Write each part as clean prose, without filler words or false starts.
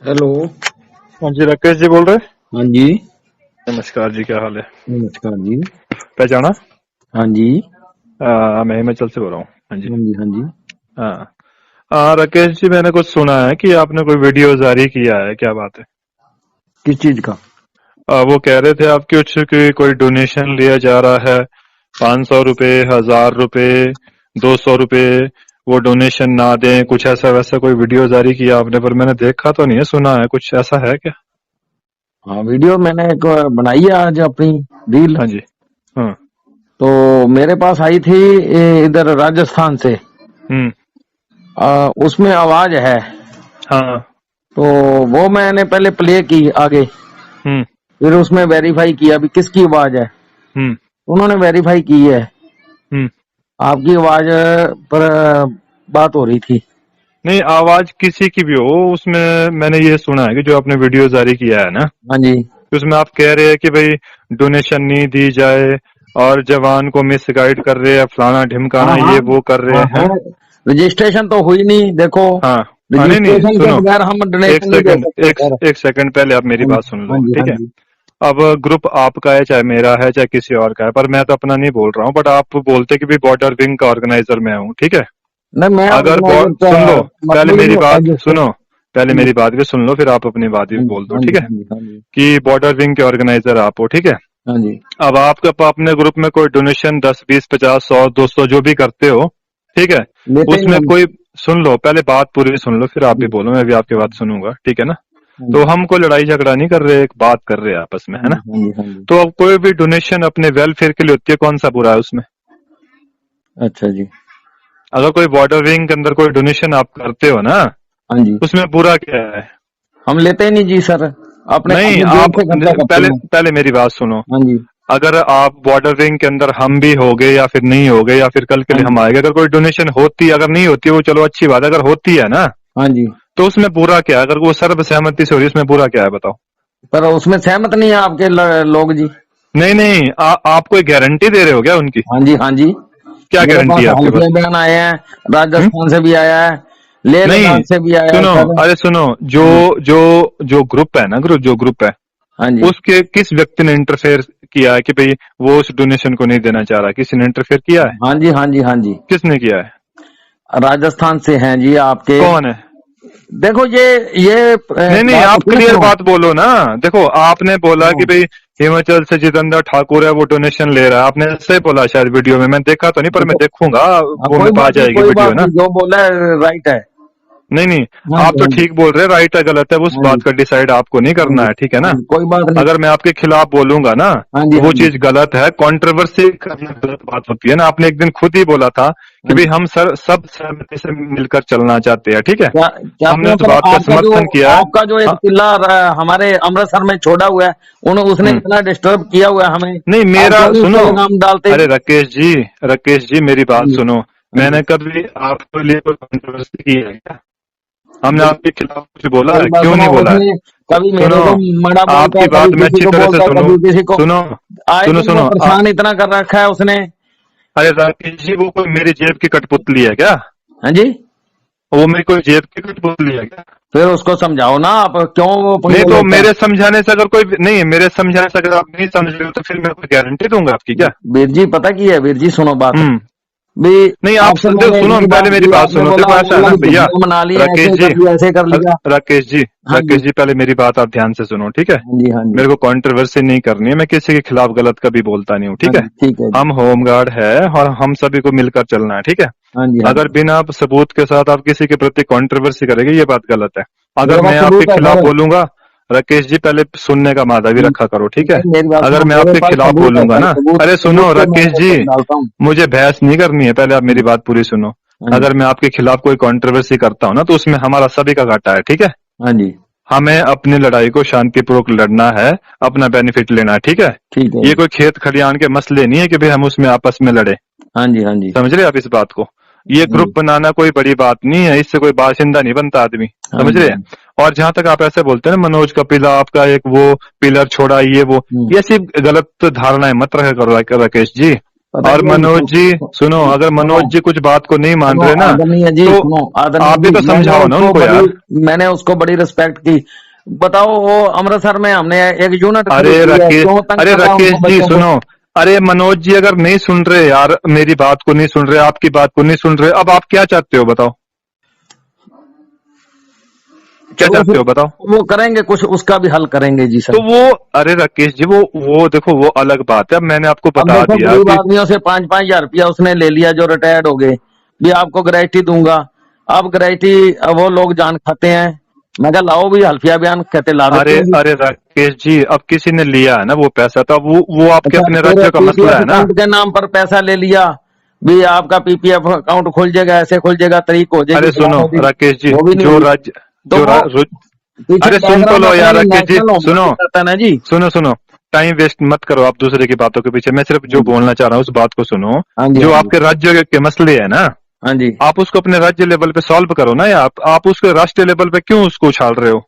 Hello. हाँ जी, राकेश जी बोल रहे हैं। हाँ जी। नमस्कार जी, क्या हाल है? नमस्कार जी। पहचाना? हाँ जी। मैं हिमाचल से बोल रहा हूँ। हाँ जी। हाँ जी। हाँ जी। हाँ। राकेश जी, मैंने कुछ सुना है कि आपने कोई वीडियो जारी किया है, क्या बात है? किस चीज का? वो कह रहे थे आप कुछ कि कोई डोनेशन लिया जा रहा है, 500 रुपए, 1000 रुपए, 200 रुपए, वो डोनेशन ना दें, कुछ ऐसा वैसा कोई वीडियो जारी किया आपने, पर मैंने देखा तो नहीं है, सुना है, कुछ ऐसा है क्या? हाँ, वीडियो मैंने एक बनाई है आज अपनी रील। हाँ जी। हाँ। तो मेरे पास आई थी इधर राजस्थान से। हम्म। उसमें आवाज है। हाँ। तो वो मैंने पहले प्ले की आगे। हम्म। फिर उसमें वेरीफाई किया भी किसकी आवाज है। हम्म। उन्होंने वेरीफाई की है। हम्म। आपकी आवाज पर बात हो रही थी। नहीं, आवाज किसी की भी हो, उसमें मैंने ये सुना है कि जो आपने वीडियो जारी किया है ना, हाँ जी। कि उसमें आप कह रहे हैं कि भाई डोनेशन नहीं दी जाए और जवान को मिस गाइड कर रहे हैं, फलाना हाँ ढिमकाना, हाँ। ये वो कर रहे हाँ हैं। है। रजिस्ट्रेशन तो हुई नहीं, देखो। हाँ। हाँ, नहीं नहीं, रजिस्ट्रेशन के सुनो। बगैर हम एक डोनेशन नहीं दे सेकंड, सकते एक सर। एक सेकंड पहले आप मेरी हाँ बात जी। सुन हाँ लो, जी। हाँ ठीक है? जी। अब ग्रुप आपका है, चाहे मेरा है, चाहे किसी और का है, पर मैं तो अपना नहीं बोल रहा हूँ, बट आप बोलते कि भी बॉर्डर विंग का ऑर्गेनाइजर मैं हूँ, ठीक है? नहीं, मैं अगर ऑर्गेनाइजर का सुन लो, पहले मतलब ही नहीं मेरी होता बात जिससे। सुनो, पहले हाँ जी। मेरी बात भी सुन लो, फिर आप अपनी बात भी हाँ जी। बोल दो, हाँ ठीक जी। है? हाँ जी। हाँ जी। कि बॉर्डर विंग के ऑर्गेनाइजर आप हो, ठीक है? हाँ जी। अब आपके अपने ग्रुप में कोई डोनेशन 10, 20, 50, 100, 200 जो भी करते हो, ठीक है? लेते नहीं उसमें हम। कोई, सुन लो, पहले बात पूरी सुन लो, फिर आप भी जी। बोलो, मैं भी आपकी बात सुनूंगा, ठीक है ना? हाँ तो जी। हम कोई लड़ाई झगड़ा नहीं कर रहे, एक बात कर रहे हैं आपस में, हाँ है ना? जी। हाँ जी। हाँ जी। तो अब कोई भी डोनेशन अपने वेलफेयर के लिए होती है, कौन सा बुरा है उसमें? अच्छा जी। अगर कोई बॉर्डर विंग के अंदर कोई डोनेशन आप करते हो ना, हाँ जी। उसमें बुरा क्या है? हम लेते ही नहीं जी सर। अपने नहीं, अपनी जेब आप से खर्चा करते पहले हैं। पहले मेरी बात सुनो। हाँ जी। अगर आप बॉर्डर विंग के अंदर हम भी हो गए या फिर नहीं हो गए, या फिर कल के हाँ लिए हम जी। आएंगे, अगर कोई डोनेशन होती है, अगर नहीं होती है वो चलो अच्छी बात है, अगर होती है ना, हाँ जी। तो उसमें बुरा क्या है? अगर वो सर्वसहमति से हो रही है, उसमें बुरा क्या है बताओ? पर उसमें सहमत नहीं है आपके लोग जी। नहीं नहीं, आप कोई गारंटी दे रहे हो क्या उनकी? हाँ जी। हाँ जी। क्या मेरे गारंटी पास है आपके हल्के पास? बयान आए हैं। हम्म? राजस्थान से भी आया है। लेह नहीं, लद्दाख से भी आया है सुनो, सर। अरे सुनो, जो हाँ जी। जो जो ग्रुप है ना, जो ग्रुप है, हाँ जी। उसके किस व्यक्ति ने इंटरफेयर किया है कि भाई वो उस डोनेशन को नहीं देना चाह रहा? किसी ने इंटरफेयर किया है? हाँ जी। हाँ जी। हाँ जी। किसने किया है? राजस्थान से हैं जी आपके। कौन है? देखो ये नहीं नहीं, बात आप होती है क्लियर सुनो। बात बोलो ना। देखो, आपने बोला कि हाँ। भाई हिमाचल से जितेंद्र ठाकुर है, वो डोनेशन ले रहा है, आपने ऐसे बोला शायद वीडियो में, मैं देखा तो नहीं, पर मैं देखो। देखूंगा, हाँ, वो कोई में आ बात नहीं, जाएगी कोई वीडियो बात ना। नहीं, जो बोला है राइट है। नहीं नहीं, हाँ आप जी। तो हाँ जी। ठीक बोल रहे हैं, राइट है गलत है उस हाँ जी। बात का डिसाइड आपको नहीं हाँ करना जी। है, ठीक है हाँ ना? जी, कोई बात नहीं। अगर मैं आपके खिलाफ बोलूंगा ना, हाँ जी। तो हाँ वो जी। चीज गलत है, कंट्रोवर्सी करना गलत बात होती है ना। आपने एक दिन खुद ही बोला था कि हाँ भाई जी। हम सब सहमति से मिलकर चलना चाहते हैं, ठीक है? क्या क्या हमने आपने उस सर बात का समर्थन किया है। आपका जो एक हाँ। पिल्ला हमारे अमृतसर में छोड़ा हुआ है, उन्होंने उसने हम्म। इतना डिस्टर्ब किया हुआ है हमें। नहीं, आप मेरा क्यों नहीं उस सुनो, पर लगाम डालते अरे जी? राकेश जी मेरी हाँ बात जी। सुनो। हाँ जी। मैंने कभी आपके लिए कोई कंट्रोवर्सी की है क्या? हमने मेरी आपके खिलाफ कुछ बोला मेरी है? बात क्यों सुनो, नहीं बोला है? उसने कभी मेरे सुनो, को मना बोलता है, आपकी कभी बात मैं किसी अच्छी को तरह से बोलता है, सुनूं। कभी किसी को। सुनो आए सुनो दिन वो सुनो, परेशान इतना कर रखा है उसने। अरे राकेश जी, वो कोई मेरी जेब की कठपुतली है क्या? हाँ जी। वो मेरी कोई जेब की कठपुतली है क्या? फिर उसको समझाओ ना, आप क्यों वो नहीं, पंगे तो लेता है। मेरे समझाने से अगर कोई नहीं, मेरे समझाने से अगर आप नहीं समझ रहे हो, तो फिर मैं कोई गारंटी दूंगा आपकी क्या? वीर जी पता की है, वीर जी सुनो बात हम्म। भी। नहीं, आप आपसे देखो, मैंने सुनो, इतनी पहले बात मेरी की, बात आपने सुनो, बोला देखो ऐसा है ना अलग भैया, वीडियो बना ली, राकेश ऐसे जी, कर लिया, ऐसे कर लिया। राकेश जी, हाँ जी। पहले मेरी बात आप ध्यान से सुनो, ठीक है? हाँ जी। हाँ जी। मेरे को कंट्रोवर्सी नहीं करनी है, मैं किसी के खिलाफ गलत कभी बोलता नहीं हूँ, हाँ ठीक है? जी। ठीक है जी। हम होमगार्ड है और हम सभी को मिलकर चलना है, ठीक है? हाँ जी। हाँ अगर जी। बिना सबूत के साथ आप किसी के प्रति कंट्रोवर्सी करेंगे, ये बात गलत है। अगर मेरे पास मैं आपके सबूत है खिलाफ सर। बोलूंगा, राकेश जी पहले सुनने का मादा भी रखा करो, ठीक है? नहीं, मेरी बात अगर सुनो, मैं मेरे आपके पास खिलाफ सबूत है बोलूंगा सर, ना, सबूत अरे सबूत सुनो पे मैं राकेश जी, ऊपर डालता हूँ। मुझे बहस नहीं करनी है, पहले आप हाँ मेरी जी। बात पूरी सुनो। हाँ जी। अगर मैं आपके खिलाफ कोई कंट्रोवर्सी करता हूँ ना, तो उसमें हमारा सभी का घाटा है, ठीक है? हाँ जी। हमें अपनी लड़ाई को शांतिपूर्वक लड़ना है, अपना बेनिफिट लेना है, ठीक है? ठीक है ये जी। कोई खेत खलियान के मसले नहीं है कि भाई हम उसमें आपस में लड़े। हाँ जी। हाँ जी। समझ रहे हैं आप इस बात को? ये हाँ ग्रुप जी। बनाना कोई बड़ी बात नहीं है, इससे कोई बाशिंदा नहीं बनता आदमी। हाँ समझ जी। रहे हैं? और जहां तक आप ऐसे बोलते हैं ना, मनोज कपिला आपका एक वो पिलर छोड़ा, ये वो, हम्म। ये सिर्फ गलत धारणाएं मत रखा करो राकेश जी। पता और क्या है, मनोज जी सुनो, अगर मनोज सुनो जी कुछ बात को नहीं मान सुनो रहे ना, आदरणीय जी, तो सुनो आदरणीय आप भी जी, तो समझाओ ना उनको यार। मैंने उसको बड़ी रिस्पेक्ट की। बताओ वो अमृतसर में हमने एक यूनिट अरे खड़ी की है, राकेश, क्यों तंग अरे कर रहा है राकेश उनको जी बच्चों को? सुनो, अरे मनोज जी अगर नहीं सुन रहे यार, मेरी बात को नहीं सुन रहे, आपकी बात को नहीं सुन रहे, अब आप क्या चाहते हो बताओ, क्या चलो चाहते फिर हो बताओ। वो करेंगे कुछ, उसका भी हल करेंगे जी तो सर। वो, अरे राकेश जी वो देखो वो अलग बात है। अब मैंने आपको अब बता देखो दिया गरीब कि आदमियों से 5-5 हजार रुपया उसने ले लिया जो रिटायर्ड हो गए, भी आपको ग्रेच्युटी दूंगा। अब ग्रेच्युटी वो लोग जान खाते हैं। मैं कहा लाओ भी हल्फिया बयान, कहते ला अरे देते हैं जी। अरे राकेश जी, अब किसी ने लिया है ना वो पैसा, तो अब वो आपके अच्छा, अपने फिर राज्य का मसला पीपीएफ है ना। अकाउंट के नाम पर पैसा ले लिया, भी आपका पीपीएफ अकाउंट खुल जाएगा, ऐसे खुल जाएगा, तरीक हो जाएगी अरे सुनो फलाना दिन, राकेश जी, वो भी नहीं जो हुई। राज्य तो जो वो पीछे अरे सुन तो बैकग्राउंड लो अपना यार ये राकेश जी, नेशनल होमवर्क सुनो करता है ना जी। सुनो सुनो, टाइम वेस्ट मत करो आप दूसरे की बातों के पीछे। मैं सिर्फ हाँ जो जी, बोलना चाह रहा हूँ उस बात को सुनो। हाँ जी, जो हाँ जी, आपके राज्य के मसले है ना, हाँ जी। आप उसको अपने राज्य लेवल पे सॉल्व करो ना, या आप उसके राष्ट्रीय लेवल पे क्यों उसको उछाल रहे हो।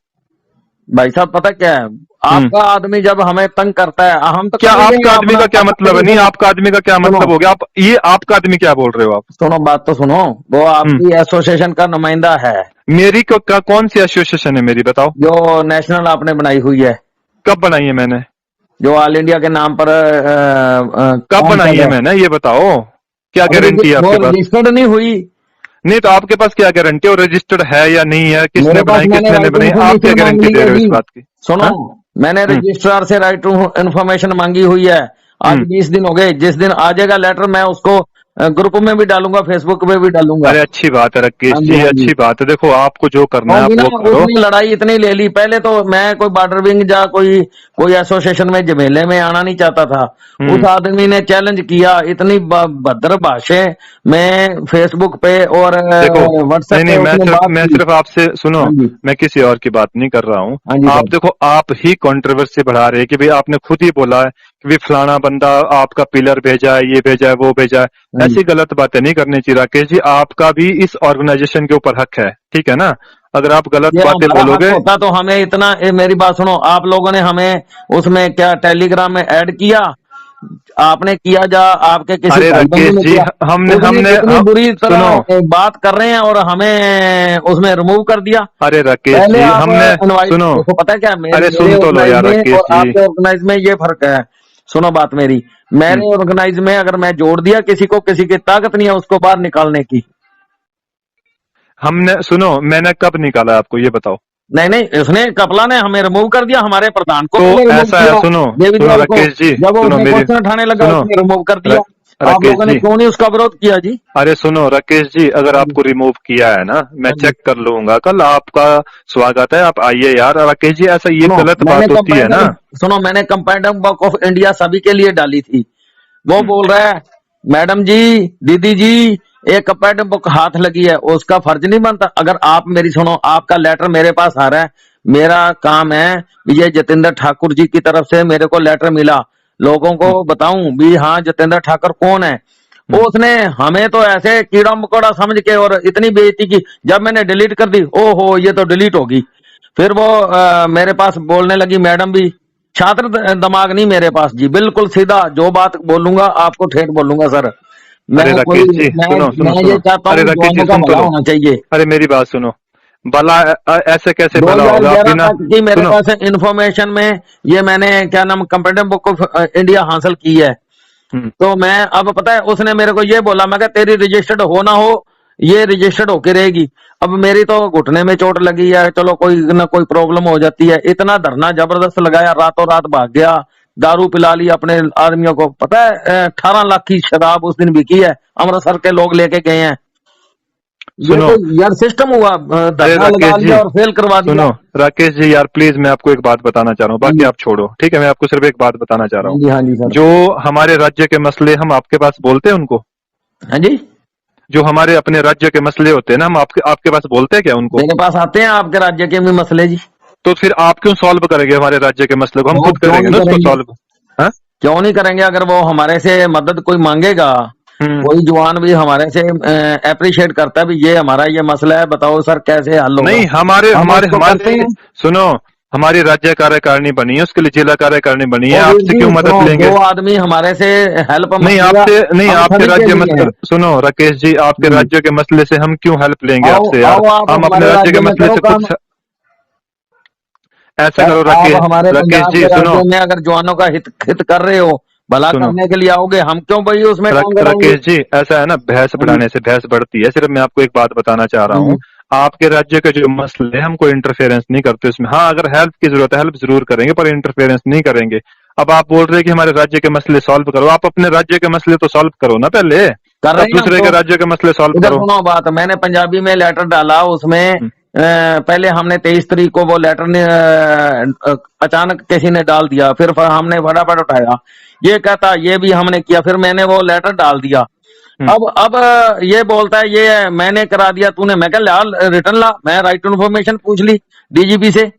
भाई साहब पता क्या है, हम्म आपका आदमी जब हमें तंग करता है, हम तो क्या कर ही देंगे आपका आदमी अपना का क्या अपना मतलब है, नहीं सुनो आपका आदमी का क्या सुनो मतलब हो गया, आप ये आपका आदमी क्या बोल रहे हो आप। सुनो, बात तो सुनो। वो हम्म आपकी एसोसिएशन का नुमाइंदा है, मेरी कौन सी एसोसिएशन है मेरी, बताओ। जो नेशनल आपने बनाई हुई है, कब बनाई है मैंने, जो ऑल इंडिया के नाम पर कब बनाई काउंटेड है है। मैंने, ये बताओ। क्या अब गारंटी है वो आपके पास। रजिस्टर्ड नहीं हुई। नहीं तो आपके पास क्या गारंटी है, वो रजिस्टर्ड है या नहीं है, किसने मेरे पास बनाई मैंने किसने नहीं राइट बनाई, आप क्या इन्फॉर्मेशन मांग गारंटी ली दे है रहे हो इस जी। बात की। सुनो, हाँ। मैंने हम्म रजिस्ट्रार से राइट इन्फॉर्मेशन मांगी हुई है। आज हम्म 20 दिन हो गए। जिस दिन आ जाएगा लेटर, मैं उसको ग्रुप में भी डालूंगा, फेसबुक पे भी डालूंगा। अरे अच्छी बात है राकेश हाँ जी, जी, हाँ जी। अच्छी बात है। देखो आपको जो करना है क्योंकि आप ना वो करो। उसने लड़ाई इतनी ले ली। पहले तो मैं कोई बॉर्डर विंग या कोई कोई एसोसिएशन में झमेले में आना नहीं चाहता था। उस हम्म आदमी ने चैलेंज किया, इतनी भद्र भाषा में फेसबुक पे और देखो, व्हाट्सएप नहीं पे नहीं, उसने बात मैं की। सिर्फ आपसे सुनो, हाँ जी, मैं किसी और की बात नहीं कर रहा हूँ। हाँ जी आप सर। देखो, आप ही कंट्रोवर्सी बढ़ा रहे हैं कि भाई आपने खुद ही बोला है कि भाई फलाना बंदा आपका पिलर भेजा है, ये भेजा है, वो भेजा है। हाँ जी, ऐसी गलत बातें नहीं करनी चाहिए राकेश जी, आपका भी इस ऑर्गेनाइजेशन के ऊपर हक है, ठीक है ना। अगर आप गलत ये बातें हमारा हक बोलोगे। होता तो हमें इतना मेरी बात सुनो, आप लोगों ने हमें उसमें क्या टेलीग्राम में ऐड किया? आपने किया जा आपके किसी अरे भाई बंधु राकेश ने जी, किया? हमने उसने हमने कितनी बुरी सुनो, तरह बात कर रहे हैं और हमें उसमें रिमूव कर दिया। अरे राकेश पहले जी आप हमने, इनवाइट, सुनो, देखो पता है क्या, अरे मेरे सुन तो लो ऑर्गेनाइज यार में राकेश और जी। आपके ऑर्गेनाइज में ये फर्क है। सुनो बात मेरी, हम्म, मेरे ऑर्गेनाइज में अगर मैं जोड़ दिया किसी को, किसी की ताकत नहीं है उसको बाहर निकालने की। हमने सुनो, मैंने कब निकाला आपको ये बताओ। नहीं नहीं, उसने कपला ने हमें रिमूव कर दिया, हमारे प्रधान को तो पहले रिमूव ऐसा है, किया, सुनो देवी सुनो दयाल को। राकेश जी, जब वो सुनो उसने मेरी, क्वेश्चन उठाने लगा सुनो उसने रिमूव कर दिया। आप राकेश लोगों ने जी, क्यों नहीं उसका विरोध किया जी? अरे सुनो राकेश जी, अगर हाँ जी, आपको रिमूव किया है ना, मैं हाँ जी। चेक कर लूंगा कल, आपका स्वागत है, आप आइए यार। राकेश जी ऐसा ये सुनो, गलत मैंने बात होती है ना। कंपेंडम सुनो, मैंने कंपेंडम बुक ऑफ इंडिया सभी के लिए डाली थी। वो हम्म, बोल रहा है मैडम जी, दीदी जी, एक कंपेंडम बुक हाथ लगी है, उसका फर्ज नहीं बनता? अगर आप मेरी सुनो, आपका लेटर मेरे पास आ रहा है, मेरा काम है ये जतेंद्र ठाकुर जी की तरफ से मेरे को लेटर मिला, लोगों को हम्म, बताऊं भी हाँ जतेंद्र ठाकुर कौन है। वो हम्म। उसने हमें तो ऐसे कीड़ा मकोड़ा समझ के और इतनी बेइज्जती की। जब मैंने डिलीट कर दी, ओहो ये तो डिलीट होगी। फिर वो मेरे पास बोलने लगी मैडम भी। छात्र दिमाग नहीं मेरे पास जी, बिल्कुल सीधा जो बात बोलूंगा आपको ठेठ बोलूंगा सर। मैं अरे कोई राकेश जी मैं सुनो सुनो मैं सुनो, ये चाहता अरे हूँ राकेश जी जवानों का सुन तो भला लो, होना चाहिए। अरे मेरी बात सुनो, भला ऐसे कैसे भला होगा आप 2011 बिना, तक की मेरे सुनो। पास इंफॉर्मेशन में ये मैंने क्या नाम कंपेटेंट बुक ऑफ इंडिया हासिल की है। हम्म तो मैं अब पता है उसने मेरे को ये बोला, मैं कहा तेरी रजिस्टर्ड हो ना हो, ये रजिस्टर्ड होके रहेगी। अब मेरी तो घुटने में चोट लगी है, चलो कोई ना कोई प्रॉब्लम हो जाती है। इतना धरना जबरदस्त लगाया, रातों रात भाग गया, दारू पिला ली अपने आदमियों को। पता है 18 लाख की शराब उस दिन बिकी है, अमृतसर के लोग लेके गए हैं। ये सुनो, तो यार सिस्टम हुआ, अरे धरना राकेश लगा जी लिया और फेल करवा दिया। सुनो, राकेश जी यार प्लीज, मैं आपको एक बात बताना चाह रहा हूँ, हाँ बाकी जी, आप छोड़ो, ठीक है। मैं आपको सिर्फ एक बात बताना चाह रहा हाँ हूँ। जी, हाँ जी सर। जो हमारे राज्य के मसले हम आपके पास बोलते हैं उनको, हाँ जी, जो हमारे अपने राज्य के मसले होते हैं ना, हम आपके आपके पास बोलते हैं क्या उनको। मेरे पास आते हैं आपके राज्य के भी मसले जी। तो फिर आप क्यों सॉल्व करेंगे हमारे राज्य के मसले को, हम वो खुद क्यों करेंगे नहीं ना उसको करेंगे? सॉल्व। हाँ। क्यों नहीं करेंगे? अगर वो हमारे से मदद कोई मांगेगा, हम्म कोई जवान भी हमारे से अप्रिशिएट करता है भी ये हमारा ये मसला है, बताओ सर कैसे हल होगा, नहीं, हमारे हम हमारे उसको हमारे करते नहीं, हैं। सुनो, हमारी राज्य कार्यकारिणी बनी है, उसके लिए जिला कार्यकारिणी बनी है, वो वीर आपसे जी क्यों मदद सुनो, लेंगे? जो आदमी हमारे से हेल्प नहीं मांगेगा आपसे, नहीं हम आपके सभी के राज्य लिए मसले, हैं। सुनो राकेश जी, आपके जी, राज्य के मसले से हम क्यों हेल्प लेंगे आओ आपसे यार? आओ आप हम अपने हमारे राज्य के राज्य में मसले करो से खुद काम। ऐसा सर करो आप राकेश, हमारे राकेश पंजाब जी के सुनो, राज्य में अगर जवानों का हित कर रहे हो, भला सुनो करने के लिए आओगे, हम क्यों भाई उसमें काम कराएंगे। राकेश जी, ऐसा है ना, भैंस हाँ जी, बढ़ाने से भैंस बढ़ती है। सिर्फ मैं आपको एक बात बताना चाह रहा हाँ हूँ, जी, आपके राज्य के जो मसले हैं हम कोई इंटरफेरेंस नहीं करते उसमें। हाँ, अगर हेल्प की जरूरत है, हेल्प जरूर करेंगे, पर इंटरफेरेंस नहीं करेंगे। अब आप बोल रहे हैं कि हमारे राज्य के मसले सॉल्व करो, आप अपने राज्य के मसले तो सॉल्व करो ना पहले, कर रहे तब हैं हम दूसरे तो। के राज्य के मसले सॉल्व इधर करो। सुनो बात, मैंने पंजाबी में लेटर डाला उसमें हम्म, पहले हमने 23 तारीख को वो लेटर ने अचानक किसी ने डाल दिया, फिर हमने फटाफट उठाया, ये कहता ये भी हमने किया, फिर मैंने वो लेटर डाल दिया। हम्म, अब ये बोलता है ये मैंने करा दिया तूने, मैं कह ला रिटर्न ला, मैं राइट टू इन्फॉर्मेशन पूछ ली डीजीपी से।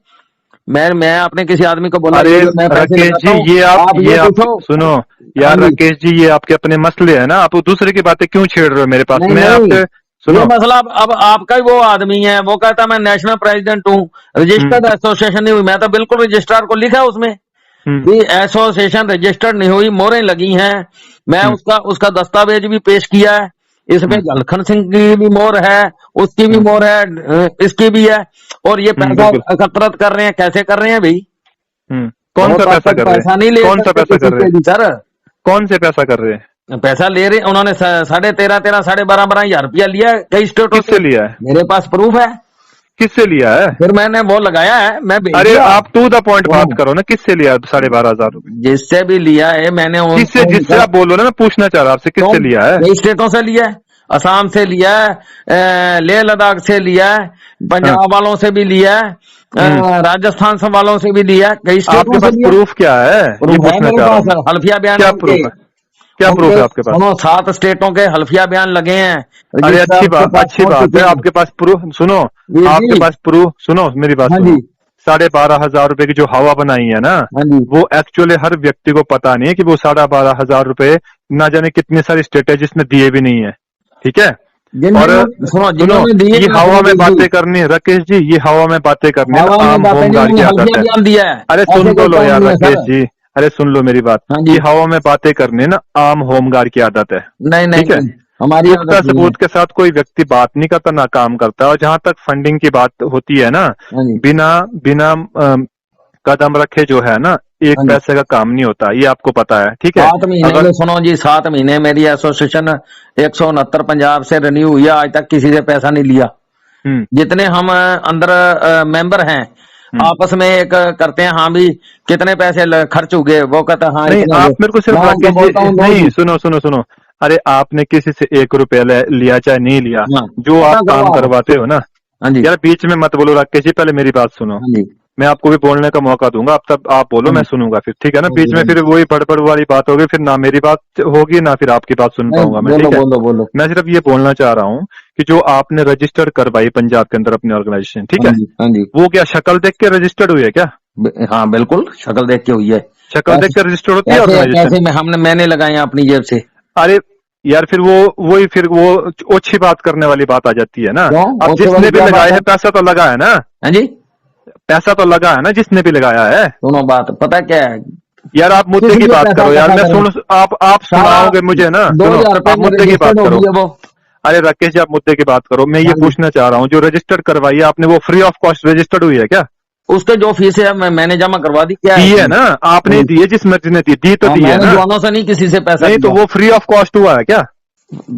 मैं अपने किसी आदमी को बोला अरे ये मैं पैसे राकेश लगाता जी, हूँ, आप ये ये आप पूछो। सुनो हाँ यार जी, राकेश जी, ये आपके अपने मसले है ना, आप दूसरे की बातें क्यों छेड़ रहे हो मेरे पास? नहीं मैं नहीं, आपके, ये सुनो, मसला अब आपका ही वो आदमी है, वो कहता मैं नेशनल प्रेसिडेंट हूँ, हम्म, रजिस्टर्ड एसोसिएशन नहीं हुई, मैं तो बिल्कुल रजिस्ट्रार को लिखा है उसमें हम्म, कि एसोसिएशन रजिस्टर्ड नहीं हुई, मोहरें लगी हैं। मैं हम्म, उसका उसका दस्तावेज भी पेश किया है, इसमें हम्म, झारखंड सिंह की भी मोहर है, उसकी भी हम्म, मोहर है, इसकी भी है। और ये पैसा बिल्कुल, एकत्रित कर रहे हैं, कैसे कर रहे हैं भाई। कौन सा बहुत हद पैसा तक कर रहे हैं? पैसा नहीं ले कौन सा सकते पैसा किसी कर रहे से हैं? भी सर। कौन से पैसा कर रहे हैं? पैसा ले रहे उन्होंने 13.5 12.5 हजार रुपया लिया है कई स्टेटों किससे से, लिया है? मेरे पास प्रूफ है। किससे लिया है? फिर मैंने वो लगाया है, मैं भेज अरे दिया। आप टू द पॉइंट बात हाँ, करो ना, किससे लिया 12,500 रुपए? जिससे भी लिया है मैंने किससे? उनको जिससे आप बोलो ना, मैं पूछना चाह रहा आपसे तो किससे लिया है? कई स्टेटों से लिया है, असम से लिया है, लेह लद्दाख से लिया है, हाँ, पंजाब वालों से भी लिया है, हम्म, राजस्थान से वालों से भी लिया है, कई आपके स्टेटों से पास लिया है। प्रूफ क्या है, ये प्रूफ है पूछना मेरे चाह रहा हूँ पास, मैं। हल्फिया बयान क्या है उनके। प्रूफ है? क्या प्रूफ उनके है आपके पास? सुनो 7 स्टेटों के हल्फिया बयान लगे हैं, अरे रजिस्ट्रार के पास अच्छी पहुंच बात चुके है, हैं। आपके पास प्रूफ, सुनो, वीर आपके जी, पास प्रूफ, सुनो मेरी बात हाँ सुनो, जी, 12,500 रुपए की जो हवा बनाई है ना, हाँ जी, वो एक्चुअली हर व्यक्ति को पता नहीं है कि वो 12,500 रुपए ना जाने कितनी सारी स्टेट है जिसमें दिए भी नहीं है, ठीक है? और सुनो सुनो, जिन्होंने दिए ये ना, हवा सुनो में वीर जी, बातें करनी, राकेश जी ये हवा में बातें करनी है ना, हवा में आम बातें नहीं, होमगार्ड की उन्होंने आदत हल्फिया है। बयान दिया है, अरे सुन ऐसे तो कोई लो काम यार नहीं है राकेश सर। जी, अरे सुन लो मेरी बात, हाँ ये जी, हवा में बातें करनी ना आम होमगार्ड की आदत है, नहीं नहीं ठीक है? नहीं, हमारी पुख्ता आदत नहीं है। सबूत के साथ कोई व्यक्ति बात नहीं करता, ना काम करता है। और जहां तक फंडिंग की बात होती है ना, हाँ जी, बिना बिना कदम रखे जो है ना, एक हाँ जी, पैसे का काम नहीं होता, ये आपको पता है, ठीक है? 7 महीने अगर के सुनो जी, 7 महीने मेरी एसोसिएशन 169 पंजाब से रिन्यू हुई है, आज तक किसी से पैसा नहीं लिया। हम्म, जितने हम अंदर मेंबर हैं, हम्म, आपस में एक करते हैं, हाँ भी कितने पैसे खर्च हो गए, वो कहता है हाँ नहीं इतने हो गए, आप मेरे को सिर्फ मैं उनको राकेश जी, बोलता हूँ नो नहीं जी। सुनो सुनो सुनो, अरे आपने किसी से 1 रुपया लिया चाहे नहीं लिया, हाँ जो पता आप करो काम आप। करवाते हो ना, हाँ जी, यार बीच में मत बोलो राकेश जी, पहले मेरी बात सुनो, हाँ जी, मैं आपको भी बोलने का मौका दूंगा, अब तब आप बोलो, हाँ मैं जी, सुनूंगा फिर, ठीक है ना? हाँ बीच जी, में हाँ जी। फिर वही बड़बड़ वाली बात होगी, फिर ना मेरी बात होगी ना फिर आपकी बात सुन नहीं पाऊंगा मैं, बोलो ठीक है? बोलो बोलो। मैं सिर्फ ये बोलना चाह रहा हूँ कि जो आपने रजिस्टर करवाई पंजाब के अंदर अपनी ऑर्गेनाइजेशन, ठीक हाँ है, जी, हाँ जी, वो क्या शक्ल देख के रजिस्टर्ड हुई है क्या? हाँ बिल्कुल शक्ल देख के हुई है। शक्ल देख पैसे के रजिस्टर्ड होती है पैसे ऑर्गेनाइजेशन? पैसे में मैंने लगाए हैं अपनी जेब से। अरे यार फिर वो ओछी बात करने वाली बात आ जाती है ना। क्यों, अब उससे जिसने वाली भी क्या बात लगाया है। है पैसा तो लगा है ना, हाँ जी, पैसा तो लगा है ना जिसने भी लगाया है। सुनो बात पता क्या है, यार आप मुद्दे किसी की से बात पैसा करो यार, इकट्ठा मैं करें, सुन, आप सारा सुनाओगे मुझे ना, सुनो 2,000 रुपए आप में मुद्दे की बात रजिस्टर्ड करो। होगी है वो। अरे राकेश जी आप मुद्दे की बात करो, मैं ये हाँ जी, पूछना चाह रहा हूँ, जो रजिस्टर्ड करवाई है आपने वो फ्री ऑफ कॉस्ट रजिस्टर्ड हुई है क्या? उसके जो फीस है मैंने जमा करवा दी, क्या है दी है उसमें। ना, हाँ आपने जी, दी है, जिस मर्जी ने दी तो हाँ दी है मैंने ना? जवानों से नहीं किसी से पैसा नहीं तो लिया। वो फ्री ऑफ कॉस्ट हुआ है क्या?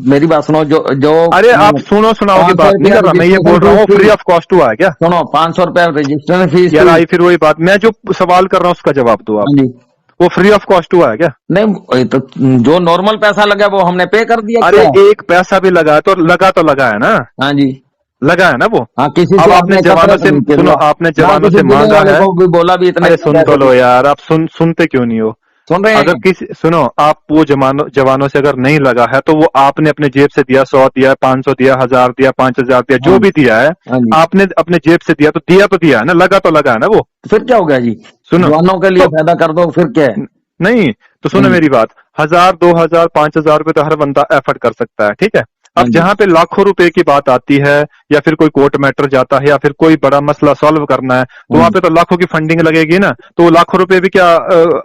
मेरी बात सुनो, जो जो अरे आप सुनो, सुनाओ की 500 बात नहीं रुपया कर रहा, मैं ये रजिस्ट्रेशन बोल रहा फीस हूँ थी, फ्री ऑफ कॉस्ट हुआ है क्या? सुनो 500 रुपया रजिस्ट्रेशन फीस यार थी। आई फिर वही बात, मैं जो सवाल कर रहा हूँ उसका जवाब दो आप, हाँ जी, वो फ्री ऑफ कॉस्ट हुआ है क्या? नहीं ये तो जो नॉर्मल पैसा लगा वो हमने पे कर दिया, अरे क्या। एक पैसा भी लगा है तो लगा है ना, हाँ जी, लगा है ना वो। हाँ किसी अब से आपने हमने जवानों कतरत से, नहीं सुनो किया, आपने ना जवानों किसी से देने मांगा वाले है। को भी बोला भी इतने अरे सुन तो पैसे लो दो। यार, आप सुनते क्यों नहीं हो? सुन रहे अगर हैं। किसी, सुनो, आप वो जवानों से अगर नहीं लगा है तो वो आपने अपने जेब से दिया, 100 दिया, 500 दिया, 1000 दिया, 5000 दिया, हाँ जो जी, भी दिया है, हाँ जी, आपने अपने जेब से दिया तो दिया है ना, लगा तो लगा है ना वो। फिर क्या हो गया जी, सुनो जवानों के लिए तो फायदा कर दो, फिर क्या है। नहीं तो हाँ सुनो जी, मेरी बात, 1000 2000 5000 रुपए तो हर बंदा एफर्ट कर सकता है, ठीक है? अब जहां पे लाखों रुपए की बात आती है या फिर कोई कोर्ट मैटर जाता है या फिर कोई बड़ा मसला सॉल्व करना है तो वहां पे तो लाखों की फंडिंग लगेगी ना, तो वो लाखों रुपए भी क्या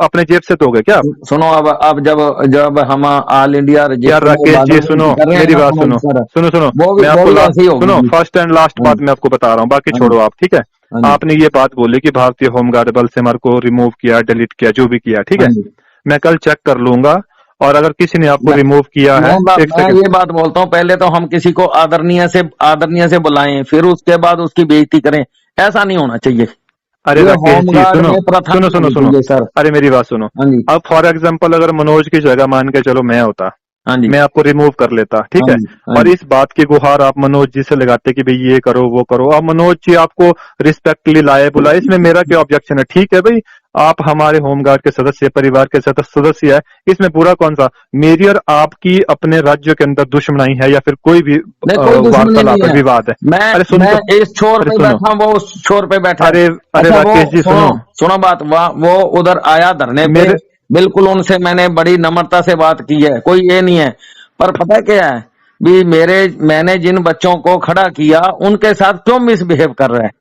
अपने जेब से दोगे क्या आप? सुनो, अब जब जब हम ऑल इंडिया यार रजिस्टर में राकेश जी बात सुनो, कर रहे हैं मेरी ना बात सुनो, सर, सुनो सुनो, मैं वो आपको भी ऐसे ही सुनो, होगी। फर्स्ट एंड लास्ट बात मैं आपको बता रहा हूँ, बाकी हाँ छोड़ो जी, आप, ठीक है? हाँ जी, आपने ये बात बोली कि भारतीय होमगार्ड बल से हमारे को रिमूव किया, डिलीट किया, जो भी किया, ठीक हाँ है? जी। मैं कल चेक कर लूंगा, और अगर किसी ने आपको मैं रिमूव किया है, एक मैं सेकंड। ये बात बोलता हूँ, पहले तो हम किसी को आदरणीय से बुलाएं, फिर उसके बाद उसकी बेइज्जती करें। ऐसा नहीं होना चाहिए। अरे ये राकेश जी होमगार्ड सुनो, में प्रथा सुनो नहीं सुनो होनी सुनो, चाहिए सर। अरे मेरी बात सुनो। हाँ जी, अब फॉर एग्जाम्पल अगर मनोज की जगह मान के चलो मैं होता, हाँ जी, मैं आपको रिमूव कर लेता, ठीक हाँ है? जी, हाँ और जी। इस बात की गुहार आप मनोज जी से लगाते कि भाई ये करो वो करो, अब मनोज जी आपको रिस्पेक्टली लाए बुलाए, इसमें मेरा क्या ऑब्जेक्शन है? ठीक है भाई, आप हमारे होमगार्ड के सदस्य, परिवार के सदस्य है, इसमें बुरा कौन सा? मेरी और आपकी अपने राज्य के अंदर दुश्मनाई है या फिर कोई भी नहीं, कोई दुश्मनी नहीं वार्तालाप है, है। विवाद है? मैं अरे सुन मैं तो, इस छोर अरे पे सुनो, बैठा, वो उस छोर पे बैठा है। अरे अरे अच्छा, वो राकेश जी सुनो, सुनो, सुनो बात, वो उधर आया धरने पे, मेरे बिल्कुल उनसे मैंने बड़ी नम्रता से बात की है, कोई ये नहीं है। पर पता है क्या है, भी मैंने जिन बच्चों को खड़ा किया उनके साथ क्यों मिसबिहेव कर रहे हैं?